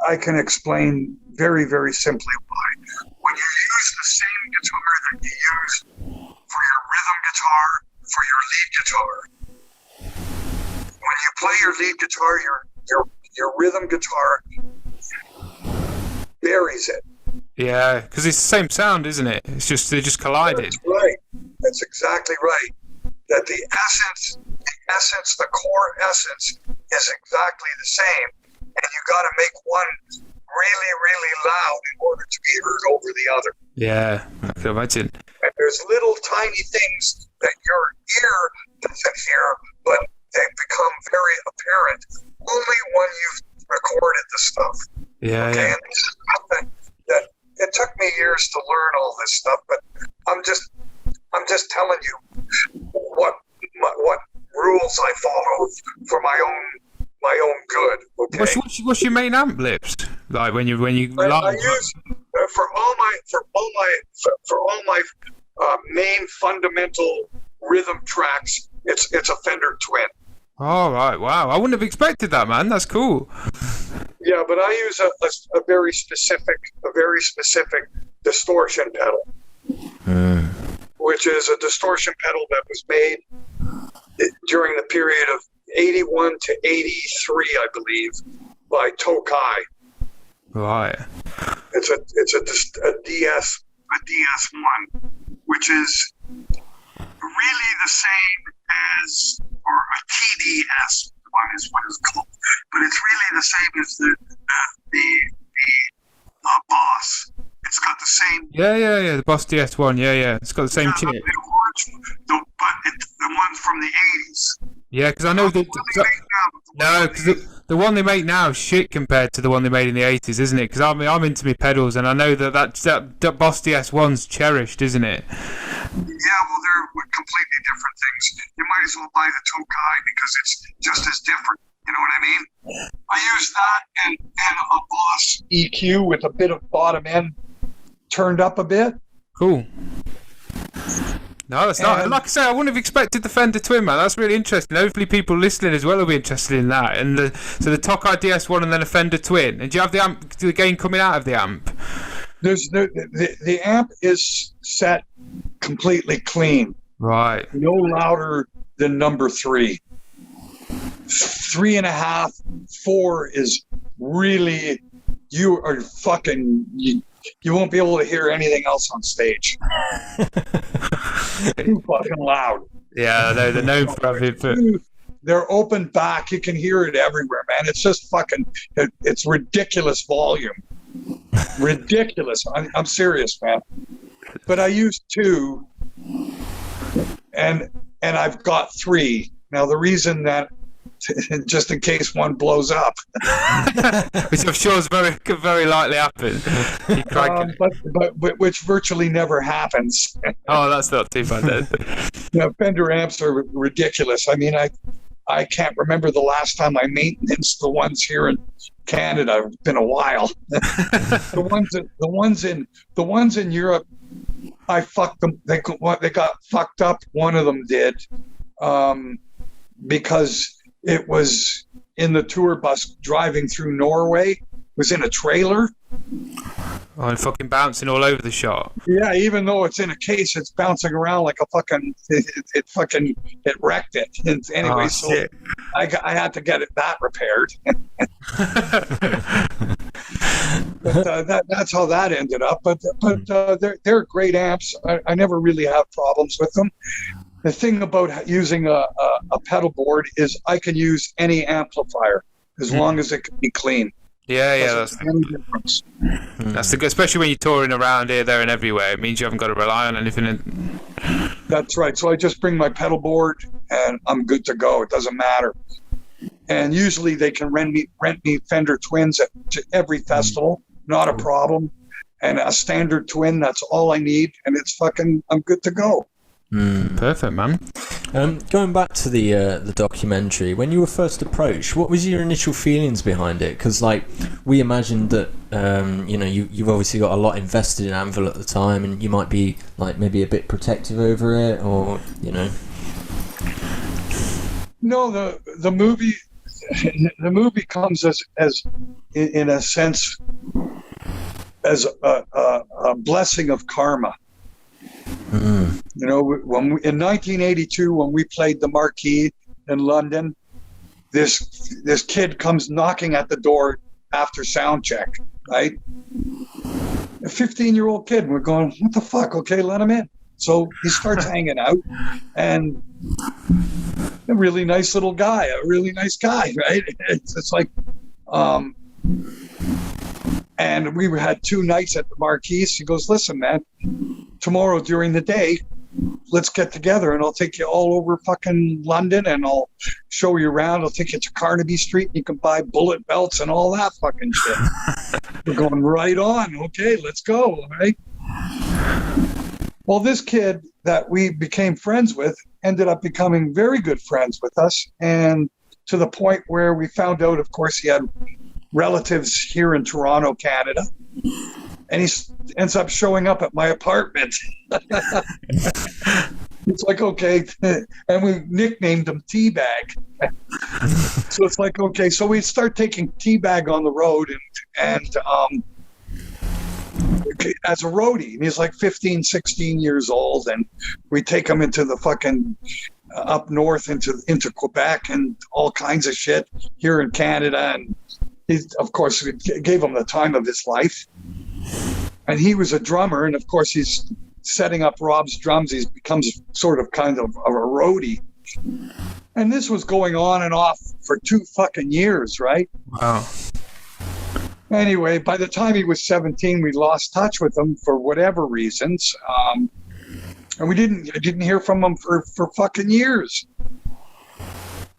I can explain very, very simply why. When you use the same guitar that you use for your rhythm guitar, for your lead guitar, when you play your lead guitar, your rhythm guitar buries it. Yeah, because it's the same sound, isn't it? It's just they just collided. That's right. That's exactly right. That the essence, the core essence is exactly the same, and you got to make one really, really loud in order to be heard over the other. Yeah, I can imagine. And there's little tiny things that your ear doesn't hear, but they become very apparent only when you've recorded the stuff. Yeah, okay? yeah. And this is something that it took me years to learn all this stuff, but I'm just telling you what rules I follow for my own good. Okay. What's your main amp, Lips? Like when you I use for all my main fundamental rhythm tracks. It's a Fender Twin. Oh right, wow! I wouldn't have expected that, man. That's cool. Yeah, but I use a very specific distortion pedal, which is a distortion pedal that was made during the period of 81 to 83, I believe, by Tokai. Right. It's a DS1, which is really the same as, or a TDS one is what it's called, but it's really the same as the Boss. It's got the same. Yeah. The Boss DS1. Yeah. It's got the same chip. The orange, but the one from the 80s. Yeah, because I know the one they make now is shit compared to the one they made in the 80s, isn't it? Because I'm into my pedals, and I know that Boss DS1's cherished, isn't it? Yeah, well, they're completely different things. You might as well buy the Tokai because it's just as different. You know what I mean? I use that and a Boss EQ with a bit of bottom end turned up a bit. Cool. No, it's not. Like I say, I wouldn't have expected the Fender Twin, man. That's really interesting. Hopefully people listening as well will be interested in that. And so the Tokai DS1 and then a Fender Twin. And do you have the gain coming out of the amp? There's the amp is set completely clean. Right. No louder than number 3. 3.5, 4 is really, you are fucking, you won't be able to hear anything else on stage. Too fucking loud. Yeah, they're known for having. They're open back. You can hear it everywhere, man. It's just fucking, it's ridiculous volume. Ridiculous. I'm serious, man. But I used 2, and I've got 3. Now, the reason that, just in case one blows up. Which I'm sure is very likely happen. But which virtually never happens. Oh, that's not too bad then. Fender amps are ridiculous. I mean, I can't remember the last time I maintenance the ones here in Canada. It's been a while. the ones in Europe, I fucked them. They got fucked up. One of them did, because it was in the tour bus driving through Norway. It was in a trailer. Oh, and fucking bouncing all over the shop. Yeah, even though it's in a case, it's bouncing around like a fucking. It wrecked it. And anyway, so I had to get that repaired. But that's how that ended up. But they're great amps. I never really have problems with them. The thing about using a pedal board is I can use any amplifier as long as it can be clean. Yeah, that's the difference. That's the good, especially when you're touring around here, there, and everywhere. It means you haven't got to rely on anything. That's right. So I just bring my pedal board and I'm good to go. It doesn't matter. And usually they can rent me Fender Twins at every festival. Not a problem. And a standard twin, that's all I need. And it's I'm good to go. Perfect, man. Going back to the documentary, when you were first approached, what was your initial feelings behind it? Because we imagined that you've obviously got a lot invested in Anvil at the time, and you might be maybe a bit protective over it, or No, the movie comes as in a sense as a blessing of karma. When in 1982, when we played the Marquee in London, this kid comes knocking at the door after sound check, right? A 15-year-old kid. We're going, what the fuck? Okay, let him in. So he starts hanging out, and a really nice little guy, a really nice guy, right? It's like, and we had 2 nights at the Marquee. He goes, listen, man, tomorrow during the day, let's get together and I'll take you all over fucking London and I'll show you around. I'll take you to Carnaby Street and you can buy bullet belts and all that fucking shit. We're going right on. Okay, let's go. All right. Well, this kid that we became friends with ended up becoming very good friends with us, and to the point where we found out, of course, he had relatives here in Toronto, Canada, and he ends up showing up at my apartment. It's like, okay, and we nicknamed him Teabag. So it's like, okay, so we start taking Teabag on the road and as a roadie, and he's like 15, 16 years old, and we take him into the fucking up north into Quebec and all kinds of shit here in Canada, and he, of course, gave him the time of his life. And he was a drummer, and of course he's setting up Rob's drums. He becomes sort of kind of a roadie. And this was going on and off for 2 fucking years, right? Wow. Anyway, by the time he was 17, we lost touch with him for whatever reasons. And I didn't hear from him for fucking years.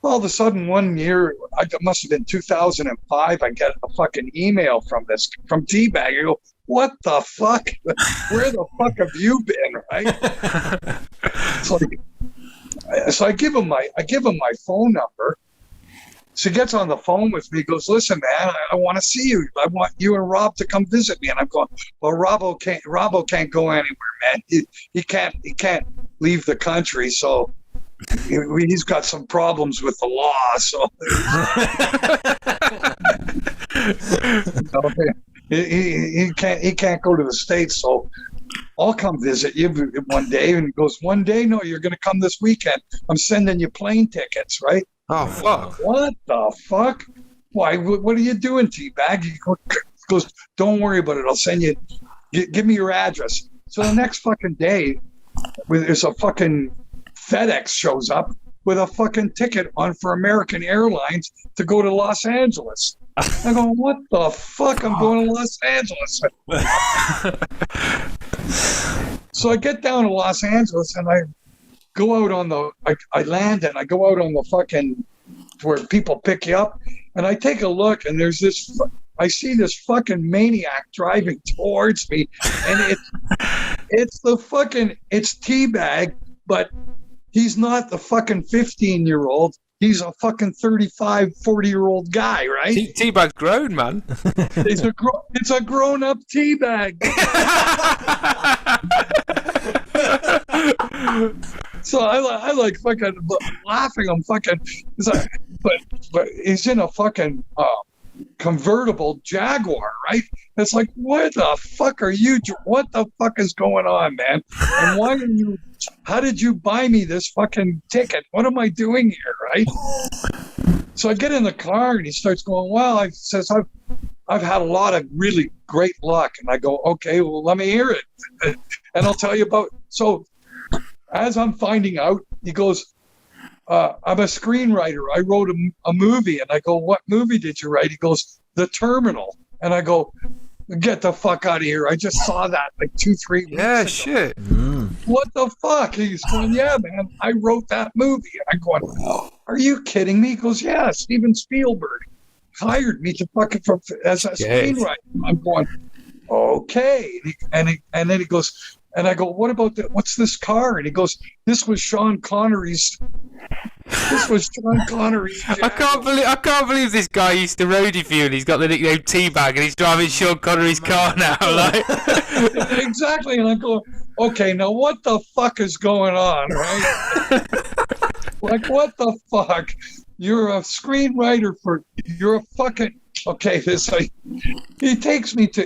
All of a sudden, one year, it must have been 2005, I get a fucking email from Teabag. I go, what the fuck? Where the fuck have you been, right? So I give him my phone number. So he gets on the phone with me. He goes, listen, man, I want to see you. I want you and Rob to come visit me. And I'm going, well, Robbo can't go anywhere, man. He can't leave the country. So he's got some problems with the law. So he can't go to the States. So I'll come visit you one day. And he goes, one day? No, you're going to come this weekend. I'm sending you plane tickets, right? Oh, fuck. What the fuck? Why? What are you doing, Teabag? He goes, don't worry about it. I'll send you. Give me your address. So the next fucking day, there's a fucking FedEx shows up with a fucking ticket on for American Airlines to go to Los Angeles. I go, what the fuck? I'm going to Los Angeles. So I get down to Los Angeles and I go out on I land and I go out on the fucking where people pick you up, and I take a look and there's this. I see this fucking maniac driving towards me, and it's Teabag, but he's not the fucking 15-year-old. He's a fucking 35, 40-year-old guy, right? Teabag's grown, man. It's a grown-up Teabag. So I like fucking laughing. I'm fucking, but he's in a fucking convertible Jaguar, right? It's like, what the fuck are you? What the fuck is going on, man? And why are you? How did you buy me this fucking ticket? What am I doing here, right? So I get in the car and he starts going, well, I says I've had a lot of really great luck, and I go, okay, well, let me hear it, and I'll tell you about. So as I'm finding out, he goes, I'm a screenwriter. I wrote a movie. And I go, what movie did you write? He goes, The Terminal. And I go, get the fuck out of here. I just saw that like 2-3 weeks ago. Yeah, shit. What the fuck? He's going, yeah, man, I wrote that movie. I'm going, are you kidding me? He goes, yeah, Steven Spielberg hired me to fucking as a screenwriter. I'm going, okay. And then he goes, and I go, what about what's this car? And he goes, this was Sean Connery's. I can't believe this guy used to roadie for you, and he's got the nickname Teabag, and he's driving Sean Connery's car now. Like exactly. And I go, okay, now what the fuck is going on, right? Like, what the fuck? You're a screenwriter you're a fucking. Okay, he takes me to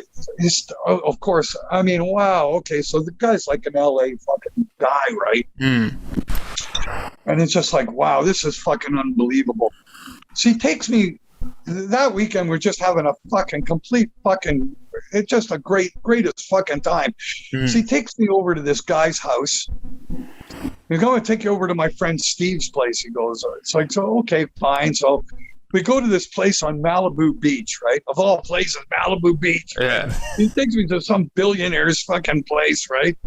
of course, I mean, wow, okay, so the guy's like an LA fucking guy, right? And it's just like, wow, this is fucking unbelievable. So he takes me, that weekend we're just having a fucking complete fucking, it's just a greatest fucking time. So he takes me over to this guy's house. We're going to take you over to my friend Steve's place, he goes. It's like, so, okay, fine. So we go to this place on Malibu Beach, right? Of all places, Malibu Beach. Yeah. He takes me to some billionaire's fucking place, right?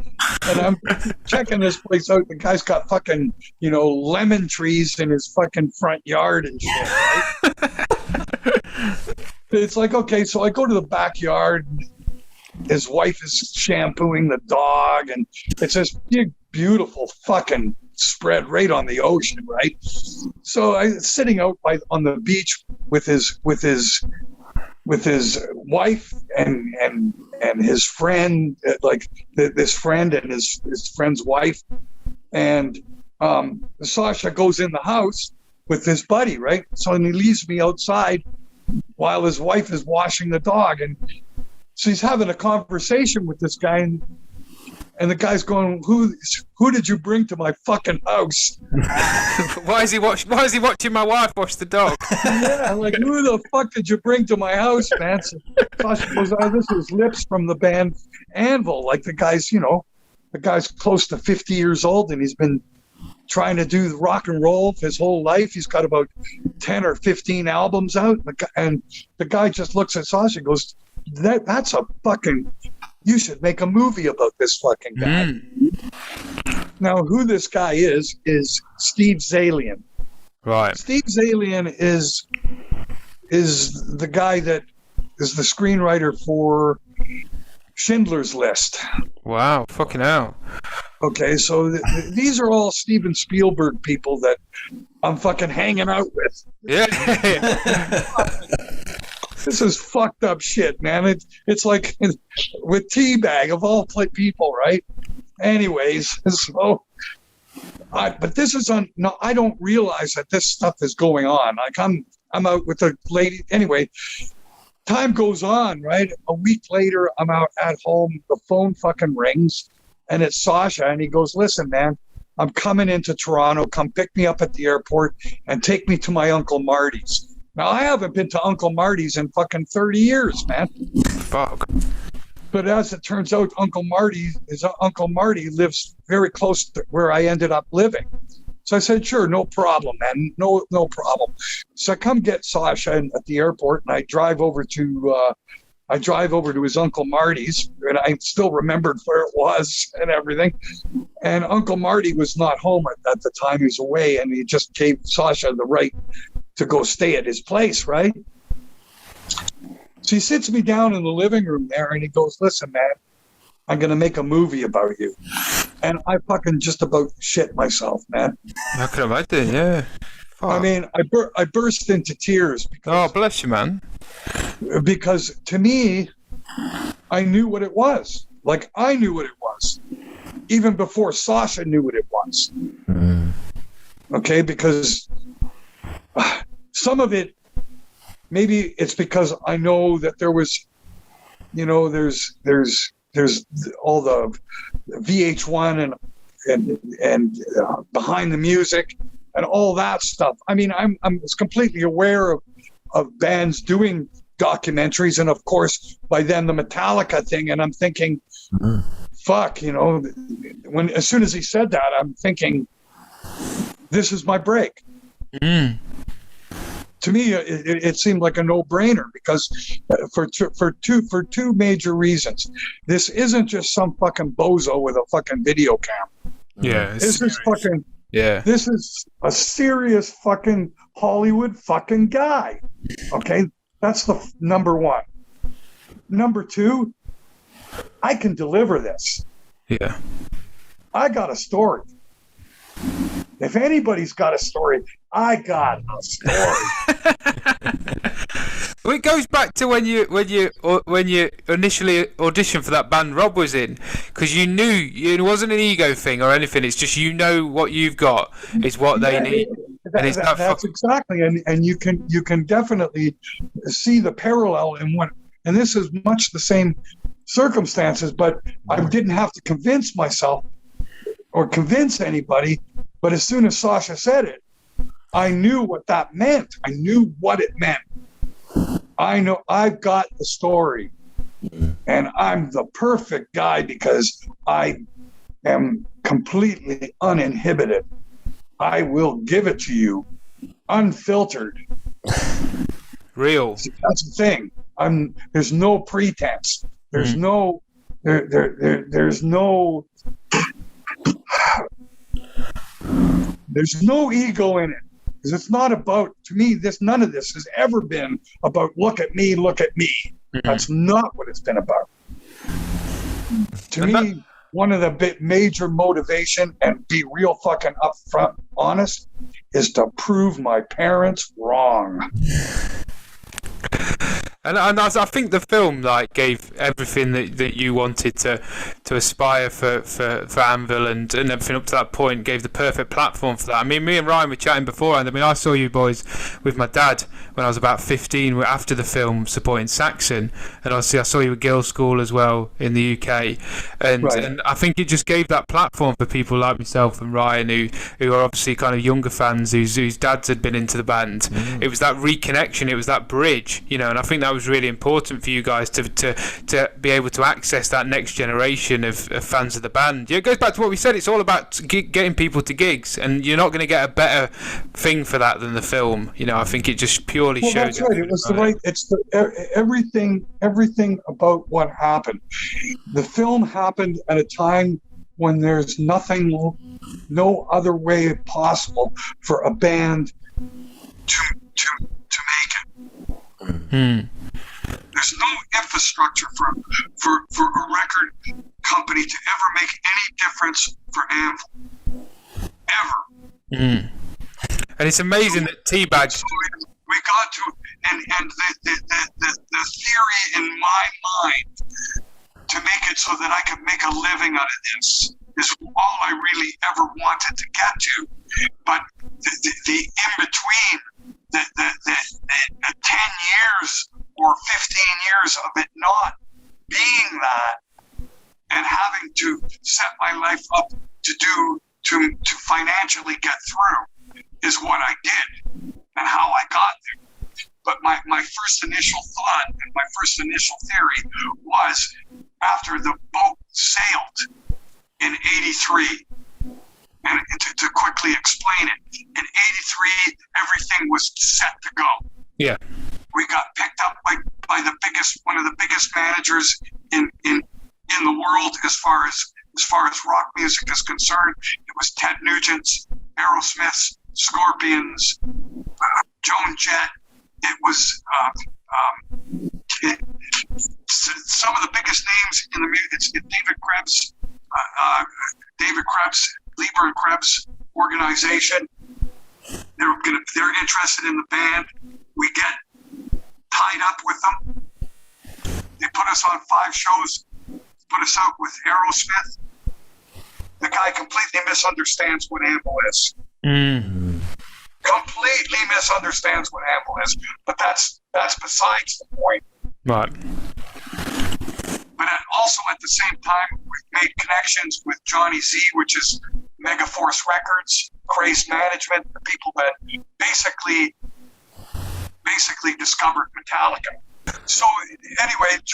And I'm checking this place out. The guy's got fucking, lemon trees in his fucking front yard and shit, right? It's like, okay, so I go to the backyard. His wife is shampooing the dog, and it's this big, beautiful fucking spread right on the ocean, right? So I sitting out on the beach with his wife and his friend, like this friend and his friend's wife, and Sasha goes in the house with his buddy, right? So and he leaves me outside while his wife is washing the dog, and so he's having a conversation with this guy, and the guy's going, "Who did you bring to my fucking house?" Why is he watching my wife wash the dog? Yeah, like, who the fuck did you bring to my house, man? So Sasha goes, this is Lips from the band Anvil. Like the guy's close to 50 years old, and he's been trying to do rock and roll his whole life. He's got about 10 or 15 albums out, and the guy just looks at Sasha and goes, that's a fucking, you should make a movie about this fucking guy. Now, who this guy is Steve Zalian. Right. Steve Zalian is the guy that is the screenwriter for Schindler's List. Wow, fucking hell. Okay, so these are all Steven Spielberg people that I'm fucking hanging out with. Yeah. This is fucked up shit, man. It's like with Teabag of all people, right? Anyways, so but this is no, I don't realize that this stuff is going on. Like I'm out with a lady. Anyway, time goes on, right? A week later, I'm out at home. The phone fucking rings, and it's Sasha, and he goes, "Listen, man, I'm coming into Toronto. Come pick me up at the airport and take me to my Uncle Marty's." Now, I haven't been to Uncle Marty's in fucking 30 years, man. Fuck. But as it turns out, Uncle Marty lives very close to where I ended up living. So I said, "Sure, no problem, man. No problem." So I come get Sasha at the airport, and I drive over to his Uncle Marty's, and I still remembered where it was and everything. And Uncle Marty was not home at the time; he was away, and he just gave Sasha the right to go stay at his place, right? So he sits me down in the living room there, and he goes, "Listen, man, I'm going to make a movie about you." And I fucking just about shit myself, man. I can imagine, yeah. Fuck. I mean, I burst into tears. Oh, bless you, man. Because to me, I knew what it was. Like, I knew what it was. Even before Sasha knew what it was. Mm. Okay, because some of it, maybe it's because I know that there was, there's all the VH1 and behind the music and all that stuff. I mean, I'm completely aware of bands doing documentaries, and of course by then the Metallica thing, and I'm thinking, fuck, as soon as he said that, I'm thinking, this is my break. To me, it seemed like a no-brainer because for two major reasons. This isn't just some fucking bozo with a fucking video camera. Yeah, This is a serious fucking Hollywood fucking guy. Okay, that's the number one. Number two, I can deliver this. Yeah, I got a story. If anybody's got a story, I got a story. Well, it goes back to when you initially auditioned for that band Rob was in, because you knew it wasn't an ego thing or anything. It's just what you've got is what they need. That's exactly, and you can definitely see the parallel in what. And this is much the same circumstances, but I didn't have to convince myself or convince anybody. But as soon as Sasha said it, I knew what that meant. I knew what it meant. I know I've got the story, and I'm the perfect guy because I am completely uninhibited. I will give it to you, unfiltered. Real. That's the thing. There's no pretense. There's no. There's no. There's no ego in it. Because it's not about, to me, none of this has ever been about look at me. That's not what it's been about. To me, one of the major motivation, and be real fucking upfront honest, is to prove my parents wrong. And I think the film gave everything that you wanted to aspire for Anvil and everything up to that point. Gave the perfect platform for that. I mean, me and Ryan were chatting beforehand. I mean, I saw you boys with my dad when I was about 15 after the film supporting Saxon, and obviously I saw you at Girls' School as well in the UK, and I think it just gave that platform for people like myself and Ryan who are obviously kind of younger fans whose dads had been into the band. It was that reconnection, it was that bridge, and I think that was really important for you guys to be able to access that next generation of fans of the band. Yeah, it goes back to what we said. It's all about getting people to gigs, and you're not going to get a better thing for that than the film. I think it just purely shows. That's right. It was the right. It's everything about what happened. The film happened at a time when there's no other way possible for a band to make it. There's no infrastructure for a record company to ever make any difference for Anvil. Ever. And it's amazing that Teabag. So we got to, and the theory in my mind to make it so that I could make a living out of this is all I really ever wanted to get to. But the in between, the 10 years or 15 years of it not being that, and having to set my life up to financially get through is what I did and how I got there. But my first initial thought and my first initial theory was, after the boat sailed in '83, and to quickly explain it, in '83 everything was set to go. Yeah. We got picked up by one of the biggest managers in the world as far as rock music is concerned. It was Ted Nugent's, Aerosmith's, Scorpions, Joan Jett. It was some of the biggest names in the music. It's David Krebs, Lieber and Krebs organization. They're interested in the band. We get tied up with them. They put us on 5 shows. Put us out with Aerosmith. The guy completely misunderstands what Anvil is. Mm-hmm. Completely misunderstands what Anvil is. But that's besides the point. Right. But also at the same time, we've made connections with Johnny Z, which is Megaforce Records, Craze Management, the people that basically discovered Metallica. So anyway, we have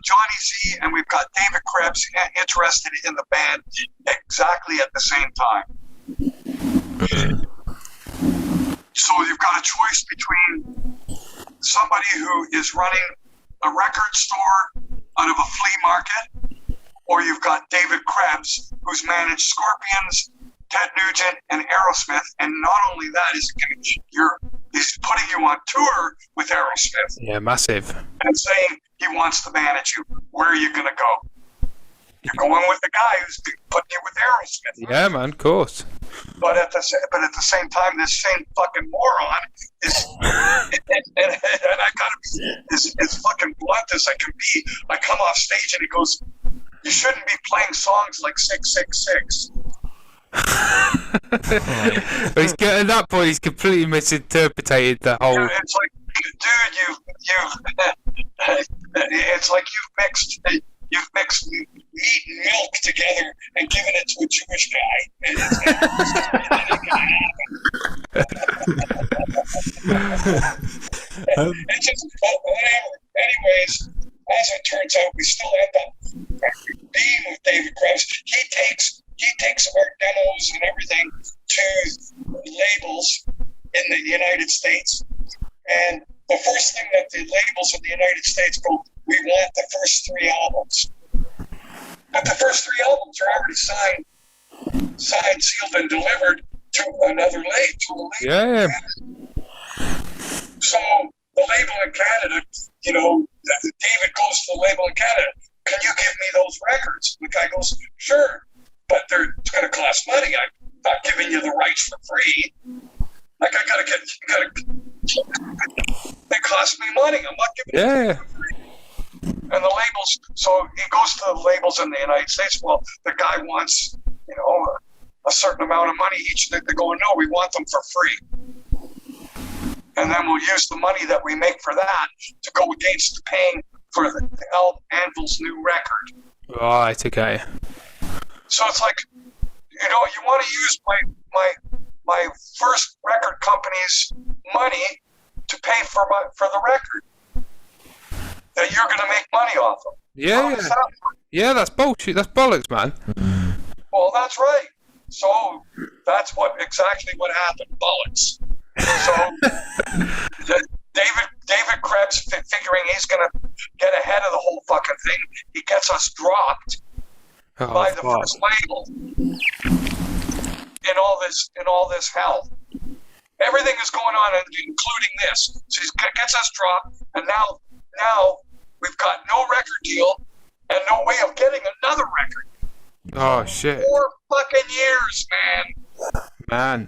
Johnny Z and we've got David Krebs interested in the band exactly at the same time. So you've got a choice between somebody who is running a record store out of a flea market, or you've got David Krebs, who's managed Scorpions, Ted Nugent, and Aerosmith, and not only that, he's putting you on tour with Aerosmith. Yeah, massive. And saying he wants to manage you. Where are you going to go? You're going with the guy who's putting you with Aerosmith. Yeah, man, of course. But at the same time, this same fucking moron is, and I gotta be as fucking blunt as I can be. I come off stage and he goes, "You shouldn't be playing songs like 666." At that point, he's completely misinterpreted the whole. Yeah, it's like, dude, it's like you've mixed meat and milk together and given it to a Jewish guy. It's just whatever. Anyways, as it turns out, we still end up being with David Krebs. He takes our demos and everything to labels in the United States. And the first thing that the labels in the United States go, "We want the first 3 albums." But the first 3 albums are already signed, sealed, and delivered to another label. Yeah. So the label in Canada, David goes to the label in Canada. "Can you give me those records?" The guy goes, "Sure, but it's going to cost money. I'm not giving you the rights for free. Like they cost me money. I'm not giving you for free." And the labels, so he goes to the labels in the United States. Well, the guy wants, a certain amount of money each. They're going, "No, we want them for free. And then we'll use the money that we make for that to go against paying for the Anvil's new record." Right, okay. So it's like, you want to use my first record company's money to pay for the record that you're going to make money off of. Yeah. Yeah, that's bullshit. That's bollocks, man. Well, that's right. So that's exactly what happened. Bollocks. So David Krebs, figuring he's going to get ahead of the whole fucking thing, he gets us dropped by the first label in all this hell. Everything is going on, including this. So he gets us dropped, and now we've got no record deal and no way of getting another record. Oh shit! 4 fucking years, man.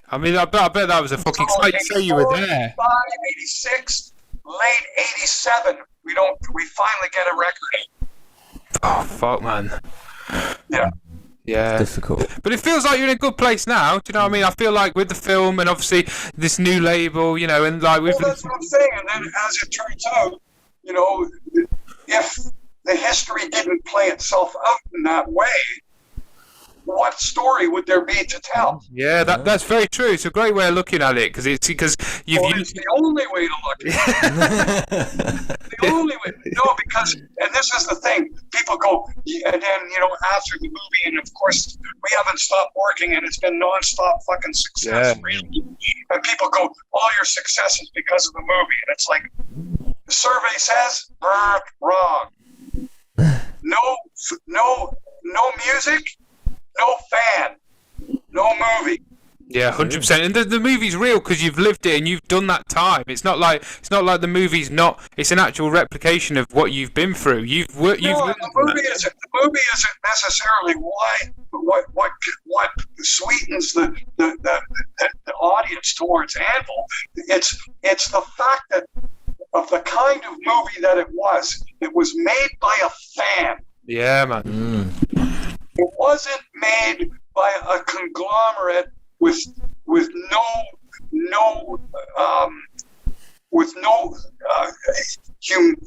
I mean, I bet that was a fucking sight to say you were there. 85, 86, late 87. We finally get a record. Oh fuck, man. Yeah. Yeah. Difficult. But it feels like you're in a good place now. Do you know what I mean? I feel like with the film and obviously this new label, you know, and like Well, that's what I'm saying. And then as it turns out, you know, if the history didn't play itself out in that way, what story would there be to tell? Yeah, that's very true. It's a great way of looking at it because you've it's the only way to look at it. The only way. No, because, and this is the thing, people go, and then, you know, after the movie, and of course, we haven't stopped working, and it's been nonstop fucking success, really. And people go, all your success is because of the movie. And it's like, the survey says, wrong. No music, no fan, no movie. Yeah, 100%. And the movie's real because you've lived it and you've done that time. It's not like the movie's not. It's an actual replication of what you've been through. You've worked. The movie isn't necessarily what sweetens the audience towards Anvil. It's the fact that of the kind of movie that it was. It was made by a fan. Yeah, man. It wasn't made by a conglomerate with no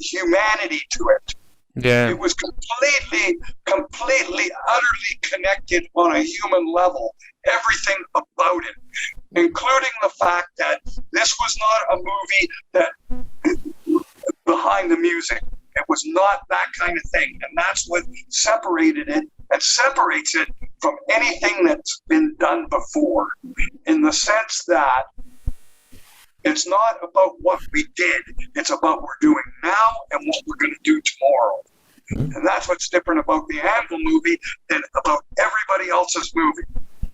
humanity to it. Yeah. It was completely, utterly connected on a human level. Everything about it, including the fact that this was not a movie that behind the music. It was not that kind of thing, and that's what separated it and separates it from anything that's been done before, in the sense that it's not about what we did, it's about what we're doing now and what we're going to do tomorrow. And that's what's different about the Anvil movie than about everybody else's movie.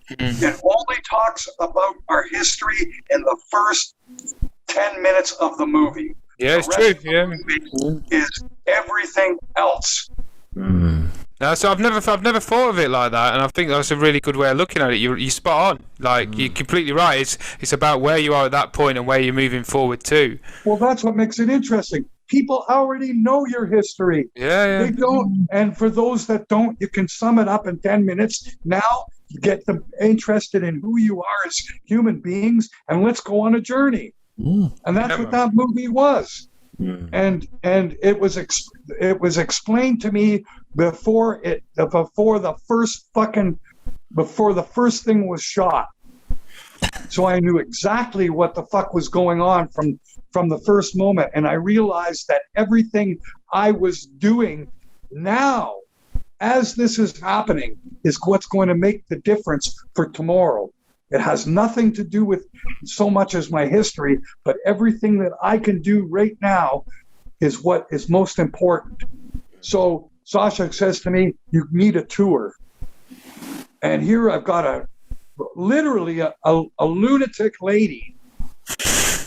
It only talks about our history in the first 10 minutes of the movie. Yeah, it's true. Yeah, is everything else. No, so I've never thought of it like that, and I think that's a really good way of looking at it. You're spot on. Like you're completely right. It's about where you are at that point and where you're moving forward to. Well, that's what makes it interesting. People already know your history. Yeah. They don't. And for those that don't, you can sum it up in 10 minutes. Now get them interested in who you are as human beings, and let's go on a journey. And that's what that movie was. And it was explained to me before the first thing was shot. So I knew exactly what the fuck was going on from the first moment, and I realized that everything I was doing now, as this is happening, is what's going to make the difference for tomorrow. It has nothing to do with so much as my history, but everything that I can do right now is what is most important. So Sasha says to me, you need a tour. And here I've got literally a lunatic lady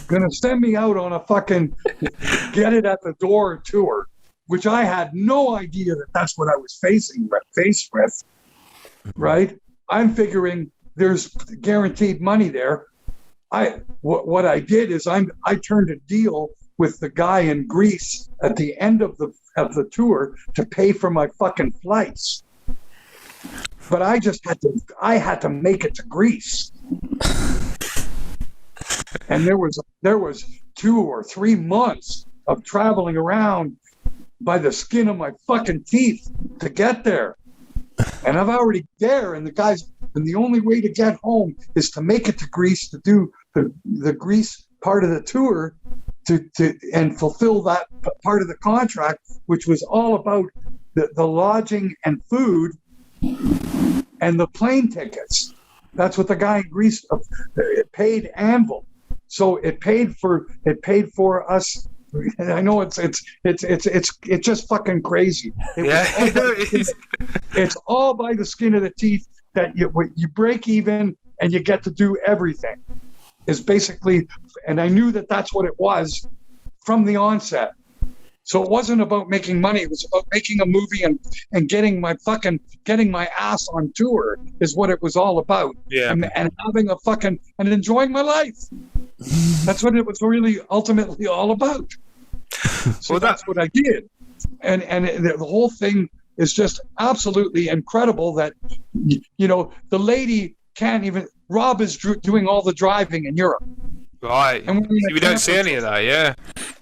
going to send me out on a fucking get it at the door tour, which I had no idea that that's what I was faced with, right? I'm figuring there's guaranteed money there. What I did is I turned a deal with the guy in Greece at the end of the tour to pay for my fucking flights. But I had to make it to Greece. And there was 2 or 3 months of traveling around by the skin of my fucking teeth to get there. And I'm already there, and the only way to get home is to make it to Greece to do the Greece part of the tour and fulfill that part of the contract, which was all about the lodging and food and the plane tickets. That's what the guy in Greece paid Anvil. So it paid for us. I know it's just fucking crazy. It's all by the skin of the teeth that you break even and you get to do everything. Is basically, and I knew that that's what it was from the onset. So it wasn't about making money. It was about making a movie and getting my ass on tour is what it was all about. Yeah. And having and enjoying my life. That's what it was really ultimately all about. So that's what I did. And the whole thing is just absolutely incredible that, the lady can't even, Rob is doing all the driving in Europe. Right. And we don't see any of that, yeah.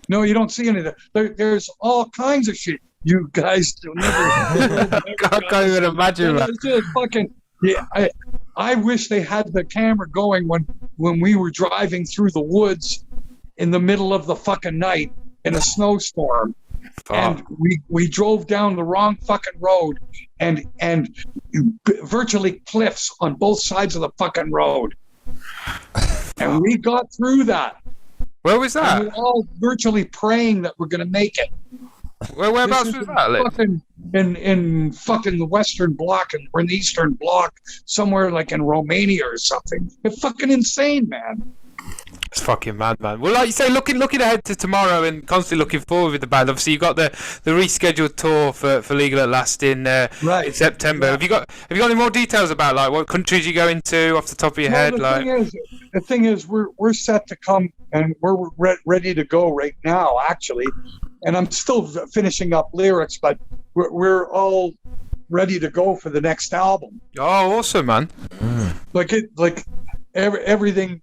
No, you don't see any of that. There's all kinds of shit you guys do never. I can't even imagine that. It's just fucking, yeah, I wish they had the camera going when we were driving through the woods in the middle of the fucking night in a snowstorm. And we drove down the wrong fucking road and virtually cliffs on both sides of the fucking road. And we got through that. Where was that? And we were all virtually praying that we're going to make it. Whereabouts was that? Fucking, in fucking the Western Bloc, and we're in the Eastern Bloc, somewhere like in Romania or something. It's fucking insane, man. It's fucking mad, man. Well, like you say, looking ahead to tomorrow and constantly looking forward with the band. Obviously, you've the rescheduled tour for Legal at Last in September. Yeah. Have you got any more details about like what countries you go into off the top of your head? The thing is, we're set to come, and we're ready to go right now, actually. And I'm still finishing up lyrics, but we're all ready to go for the next album. Oh, awesome, man! Everything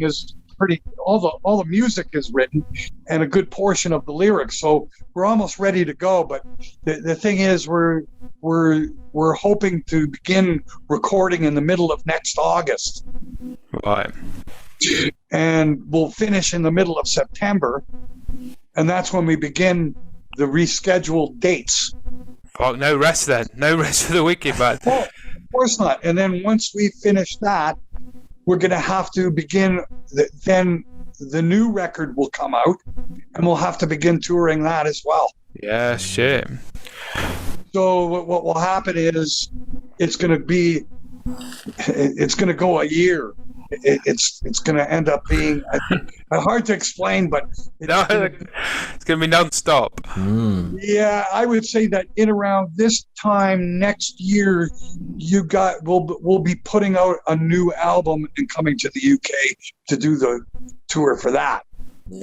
is pretty. All the music is written, and a good portion of the lyrics. So we're almost ready to go. But the thing is, we're hoping to begin recording in the middle of next August. Right. And we'll finish in the middle of September, and that's when we begin the rescheduled dates. Oh, no rest then. No rest for the wicked, man. Oh, of course not. And then once we finish that, we're going to have to begin, then the new record will come out, and we'll have to begin touring that as well. Yeah, shit. So what will happen is it's going to go a year. It's going to end up being hard to explain, it's going to be non-stop. Yeah, I would say that in around this time next year, we'll be putting out a new album and coming to the UK to do the tour for that.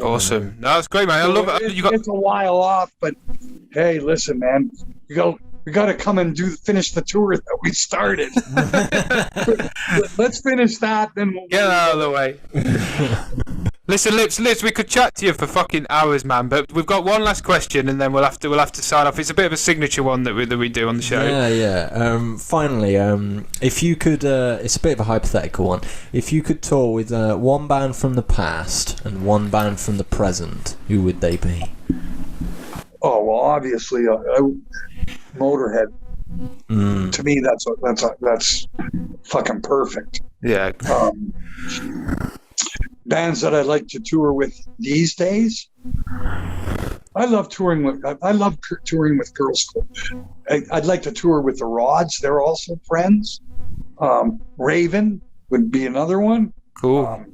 Awesome. No, it's great, man. I love it. It's a while off, but hey, listen, man, we got to come and finish the tour that we started. Let's finish that, then we'll get out of the way. Listen, Lips, we could chat to you for fucking hours, man. But we've got one last question, and then we'll have to sign off. It's a bit of a signature one that we do on the show. Yeah. Finally, if you could, it's a bit of a hypothetical one. If you could tour with one band from the past and one band from the present, who would they be? Oh well, obviously, Motorhead. To me, that's fucking perfect. Yeah. Bands that I like to tour with these days. I love touring with Girls School. I'd like to tour with the Rods. They're also friends. Raven would be another one. Cool.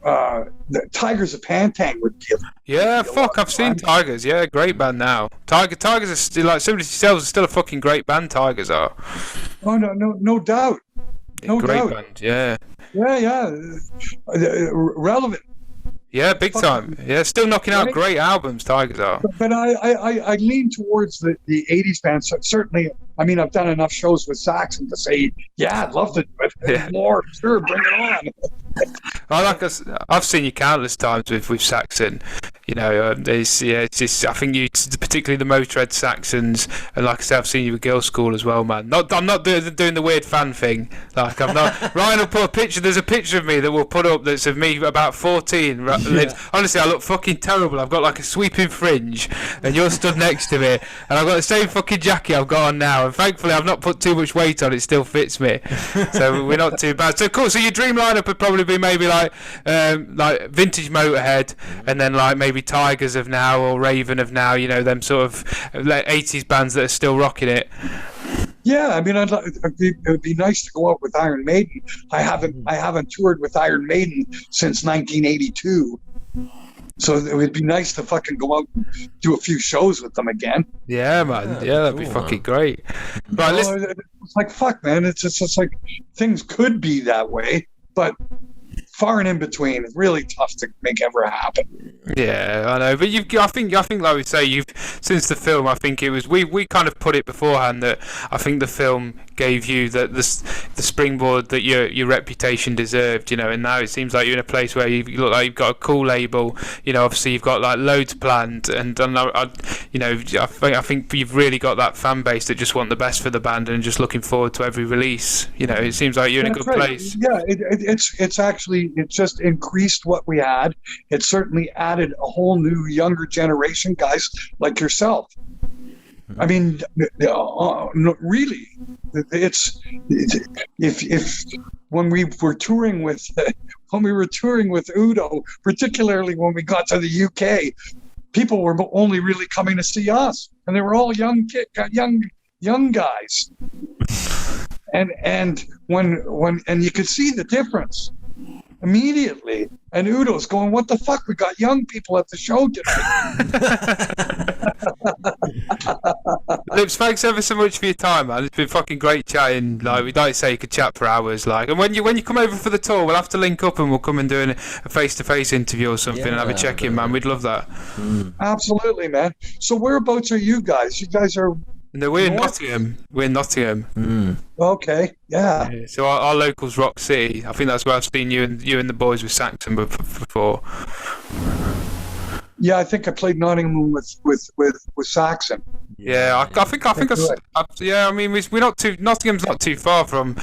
The Tigers of Pantang would be I've seen Tigers. Yeah, great band now. Tigers are still, like somebody sells, still a fucking great band. Tigers are. Oh no doubt. No great doubt. Band, yeah. Yeah. Relevant. Yeah, big time. Yeah, still knocking out great albums. Tigers are. But I lean towards the 80s bands. So certainly, I mean, I've done enough shows with Saxon to say, yeah, I'd love to do it. Yeah. More, sure, bring it on. I've seen you countless times with Saxon. You know, it's just, I think you, particularly the Motorhead Saxons, and like I said, I've seen you with Girls School as well, man. I'm not doing the weird fan thing. Like I'm not. Ryan will put a picture. There's a picture of me that we'll put up that's of me about 14. Yeah. Honestly, I look fucking terrible. I've got like a sweeping fringe, and you're stood next to me, and I've got the same fucking jacket I've got on now, and thankfully I've not put too much weight on. It still fits me, so we're not too bad. So cool. So your dream lineup would probably be maybe like vintage Motorhead, and then like maybe Tigers of now or Raven of now. You know, them sort of 80s bands that are still rocking it. Yeah, I mean, it would be nice to go out with Iron Maiden. I haven't toured with Iron Maiden since 1982. So it would be nice to fucking go out and do a few shows with them again. Yeah, man. Yeah, that'd be fucking great. Right, it's like, fuck, man. It's just like things could be that way, but far and in between. Really tough to make ever happen. Yeah, I know, but I think, like we say, since the film, I think it was we kind of put it beforehand that I think the film gave you the springboard that your reputation deserved, and now it seems like you're in a place where you look like you've got a cool label, obviously you've got like loads planned, and I think you've really got that fan base that just want the best for the band and just looking forward to every release. It seems like you're in a good place. Yeah, it's actually, it just increased what we had. It certainly added a whole new younger generation, guys like yourself. I mean, really, it's if when we were touring with Udo, particularly when we got to the UK, people were only really coming to see us, and they were all young guys, and when you could see the difference immediately. And Udo's going, "What the fuck? We got young people at the show tonight." Lips, thanks ever so much for your time, man. It's been fucking great chatting. Like we'd like to say, you could chat for hours. And when you come over for the tour, we'll have to link up and we'll come and do a face-to-face interview or something and have a check-in, man. We'd love that. Absolutely, man. So whereabouts are you guys? You guys are... No, we're in Nottingham. We're in Nottingham. Okay, yeah. So our local's Rock City. I think that's where I've seen you and the boys with Saxon before. Yeah, I think I played Nottingham with Saxon. Yeah, I think yeah. I mean, we're not too. Nottingham's not too far from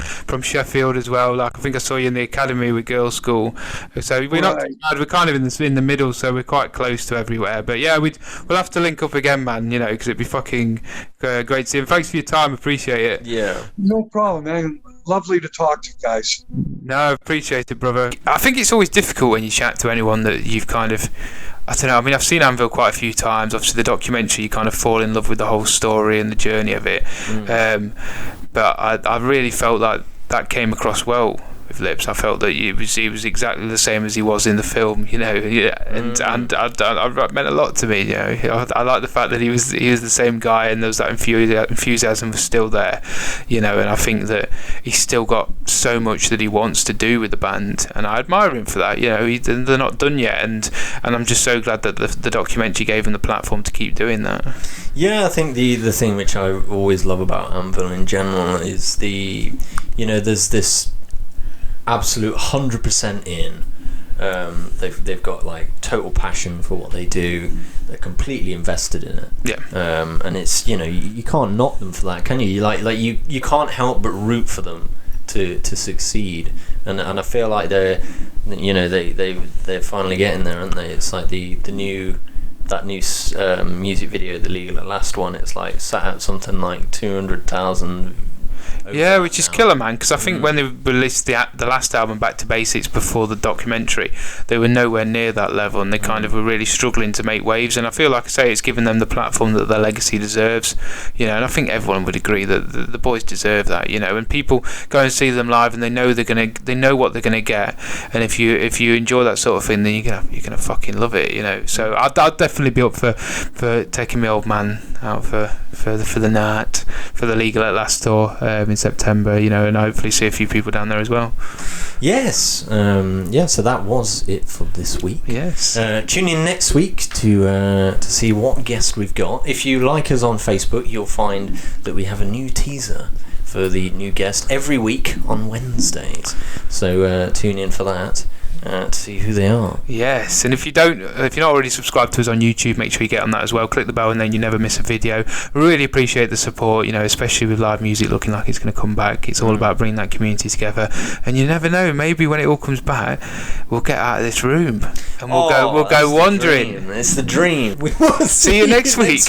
Sheffield as well. Like I think I saw you in the academy with girls' school, so we're not too bad. We're kind of in the middle, so we're quite close to everywhere. But yeah, we'll have to link up again, man. Because it'd be fucking great to see you. Thanks for your time. Appreciate it. Yeah, no problem, man. Lovely to talk to you guys. No, appreciate it, brother. I think it's always difficult when you chat to anyone that you've kind of, I don't know, I mean, I've seen Anvil quite a few times. Obviously, the documentary, you kind of fall in love with the whole story and the journey of it. But I really felt like that came across well with Lips. I felt that he was exactly the same as he was in the film, and it meant a lot to me. I like the fact that he was the same guy, and there was that enthusiasm was still there, and I think that he's still got so much that he wants to do with the band, and I admire him for that. They're not done yet, and I'm just so glad that the documentary gave him the platform to keep doing that. Yeah, I think the thing which I always love about Anvil in general is there's this absolute 100% in. They've got like total passion for what they do. They're completely invested in it. Yeah. And it's you can't knock them for that, can you? You can't help but root for them to succeed. And I feel like they're finally getting there, aren't they? It's like the new music video, the Legal at Last one. It's like sat at something like 200,000. Yeah, which is killer, man, because I think when they released the last album, Back to Basics, before the documentary, they were nowhere near that level, and they kind of were really struggling to make waves, and I feel like I say it's given them the platform that their legacy deserves, and I think everyone would agree that the boys deserve that, and people go and see them live and they know what they're gonna get, and if you enjoy that sort of thing, then you're gonna fucking love it, so I'd definitely be up for taking my old man out for the night, for the Legal at Last tour in September, and hopefully see a few people down there as well. Yes. So that was it for this week. Yes. Tune in next week to see what guest we've got. If you like us on Facebook, you'll find that we have a new teaser for the new guest every week on Wednesdays. So tune in for that. To see who they are. Yes, and if you're not already subscribed to us on YouTube, make sure you get on that as well. Click the bell and then you never miss a video. Really appreciate the support, especially with live music looking like it's going to come back. It's all about bringing that community together, and you never know, maybe when it all comes back, we'll get out of this room and we'll go wandering. It's the dream. See you next week.